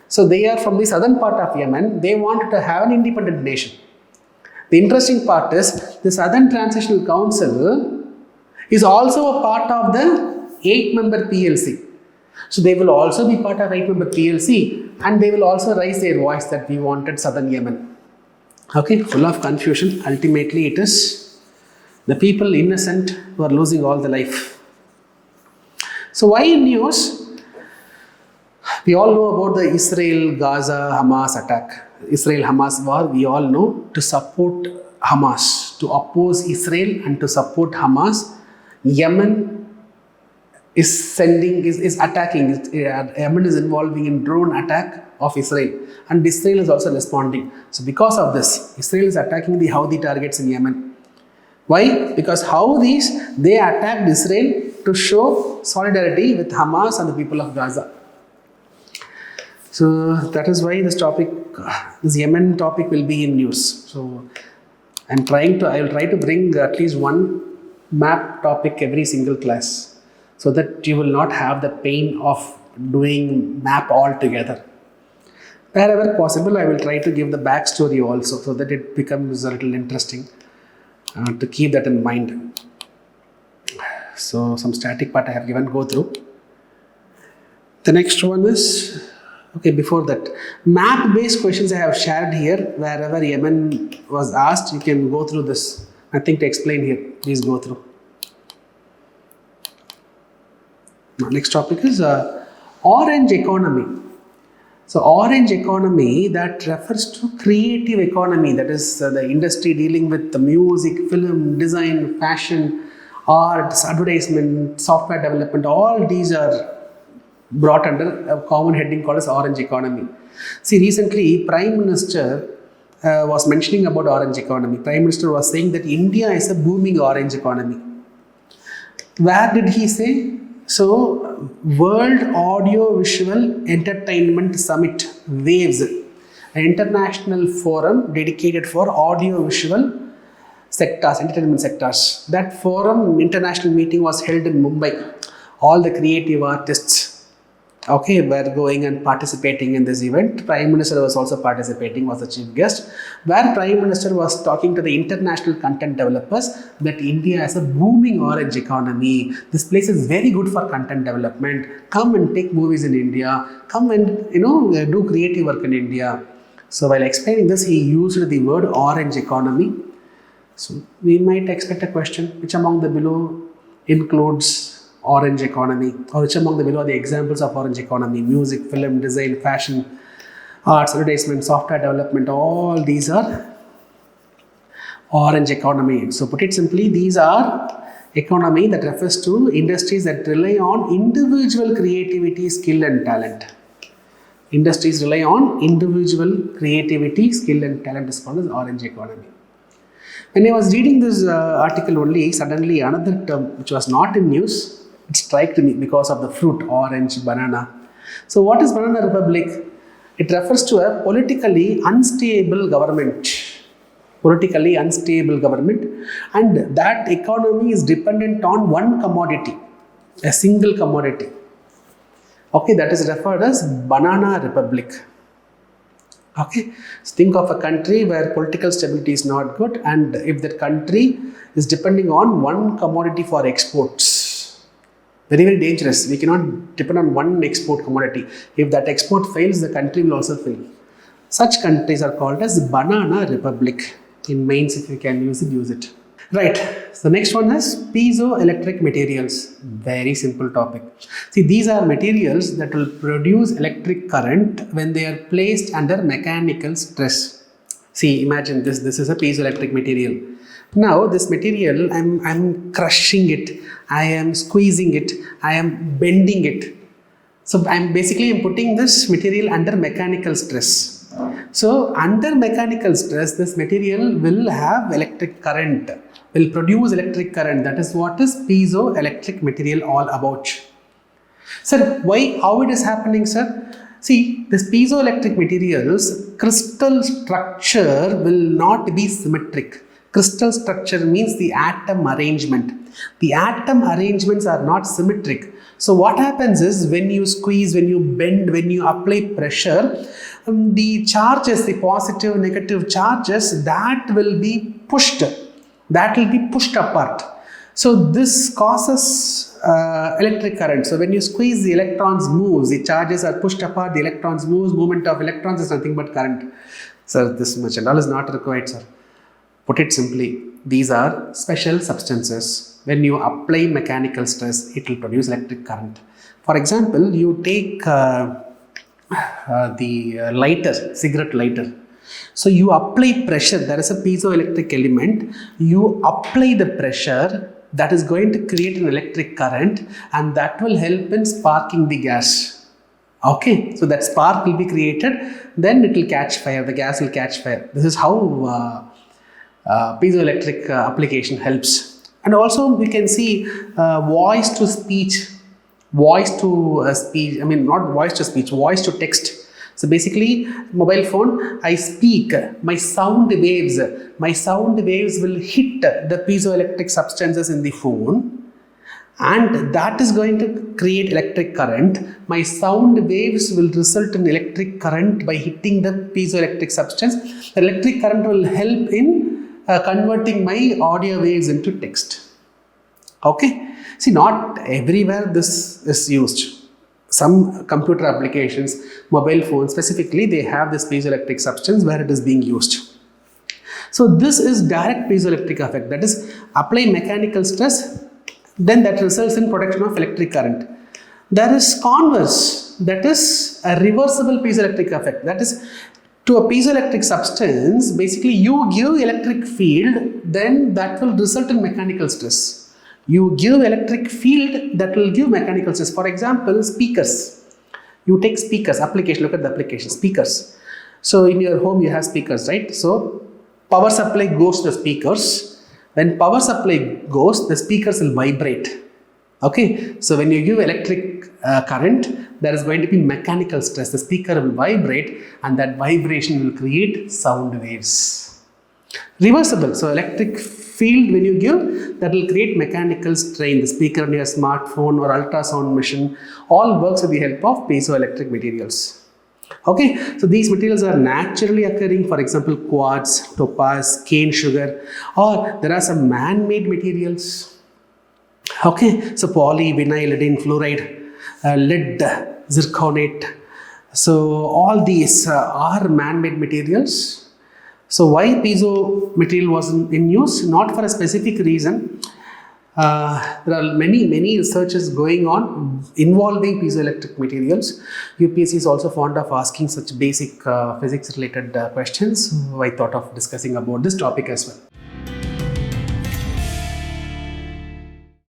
So they are from the southern part of Yemen. They wanted to have an independent nation. The interesting part is the Southern Transitional Council is also a part of the 8-member PLC. So they will also be part of 8-member PLC and they will also raise their voice that we wanted Southern Yemen. Okay, full of confusion. Ultimately, it is the people innocent who are losing all the life. So why in news? We all know about the Israel-Gaza-Hamas attack. Israel-Hamas war, we all know, to support Hamas, to oppose Israel and to support Hamas. Yemen is attacking. Yemen is involving in drone attack of Israel and Israel is also responding. So because of this, Israel is attacking the Houthi targets in Yemen. Why? Because Houthis, they attacked Israel to show solidarity with Hamas and the people of Gaza. So that is why this Yemen topic will be in news. So I will try to bring at least one map topic every single class, so that you will not have the pain of doing map altogether. Wherever possible, I will try to give the backstory also, so that it becomes a little interesting to keep that in mind. So some static part I have given, go through. The next one is, okay, before that, map based questions I have shared here. Wherever Yemen was asked, you can go through this. Nothing to explain here, please go through. Next topic is orange economy. So orange economy, that refers to creative economy, that is the industry dealing with the music, film, design, fashion, arts, advertisement, software development. All these are brought under a common heading called as orange economy. See, recently Prime Minister was mentioning about orange economy. Prime Minister was saying that India is a booming orange economy. Where did he say? So, World Audio Visual Entertainment Summit, WAVES, an international forum dedicated for audio visual sectors, entertainment sectors. That forum, international meeting was held in Mumbai. All the creative artists, okay, were going and participating in this event. Prime Minister was also participating, was the chief guest, where Prime Minister was talking to the international content developers that India has a booming orange economy. This place is very good for content development. Come and take movies in India. Come and do creative work in India. So while explaining this, he used the word orange economy. So we might expect a question, which among the below includes orange economy, or which among the below are the examples of orange economy? Music, film, design, fashion, arts, advertisement, software development, all these are orange economy. So put it simply, these are economy that refers to industries that rely on individual creativity, skill and talent. Industries rely on individual creativity, skill and talent is called as orange economy. When I was reading this article only, suddenly another term which was not in news, it struck me because of the fruit, orange, banana. So what is Banana Republic? It refers to a politically unstable government. Politically unstable government, and that economy is dependent on one commodity, a single commodity. Okay, that is referred as banana republic. Okay, so think of a country where political stability is not good, and if that country is depending on one commodity for exports, very, very dangerous. We cannot depend on one export commodity. If that export fails, the country will also fail. Such countries are called as banana republic. In mains, if you can use it, use it. Right, so next one is piezoelectric materials. Very simple topic. See, these are materials that will produce electric current when they are placed under mechanical stress. See, imagine this is a piezoelectric material. Now this material, I'm crushing it, I am squeezing it, I am bending it. So I'm putting this material under mechanical stress. So under mechanical stress, this material will have electric current, will produce electric current. That is what is piezoelectric material all about. Sir, why, how it is happening, sir? See, this piezoelectric materials, crystal structure will not be symmetric. Crystal structure means the atom arrangement. The atom arrangements are not symmetric. So what happens is, when you squeeze, when you bend, when you apply pressure, the charges, the positive, negative charges, that will be pushed apart. So this causes electric current. So when you squeeze, the electrons moves, the charges are pushed apart, the electrons moves, movement of electrons is nothing but current. Sir, this much and all is not required, sir. Put it simply, these are special substances. When you apply mechanical stress, it will produce electric current. For example, you take the lighter, cigarette lighter. So you apply pressure, there is a piezoelectric element, you apply the pressure, that is going to create an electric current, and that will help in sparking the gas. Okay, so that spark will be created, then it will catch fire, the gas will catch fire. This is how piezoelectric application helps. And also we can see voice to speech, voice to text. So basically, mobile phone, I speak, my sound waves will hit the piezoelectric substances in the phone, and that is going to create electric current. My sound waves will result in electric current by hitting the piezoelectric substance. The electric current will help in converting my audio waves into text. Okay, see, not everywhere this is used. Some computer applications, mobile phones specifically, they have this piezoelectric substance where it is being used. So this is direct piezoelectric effect, that is, apply mechanical stress, then that results in production of electric current. There is converse, that is a reversible piezoelectric effect, that is, to a piezoelectric substance, basically you give electric field, then that will result in mechanical stress. You give electric field, that will give mechanical stress. For example, speakers. You take speakers, application, look at the application, speakers. So in your home you have speakers, right? So power supply goes to the speakers. When power supply goes, the speakers will vibrate. Okay, so when you give electric current, there is going to be mechanical stress. The speaker will vibrate, and that vibration will create sound waves. Reversible, so electric field when you give, that will create mechanical strain. The speaker on your smartphone or ultrasound machine all works with the help of piezoelectric materials. Okay, so these materials are naturally occurring, for example, quartz, topaz, cane sugar, or there are some man-made materials. Okay, so polyvinylidene fluoride, lead, zirconate. So all these are man-made materials. So why piezo material was in use? Not for a specific reason. There are many researches going on involving piezoelectric materials. UPSC is also fond of asking such basic physics related questions. So I thought of discussing about this topic as well.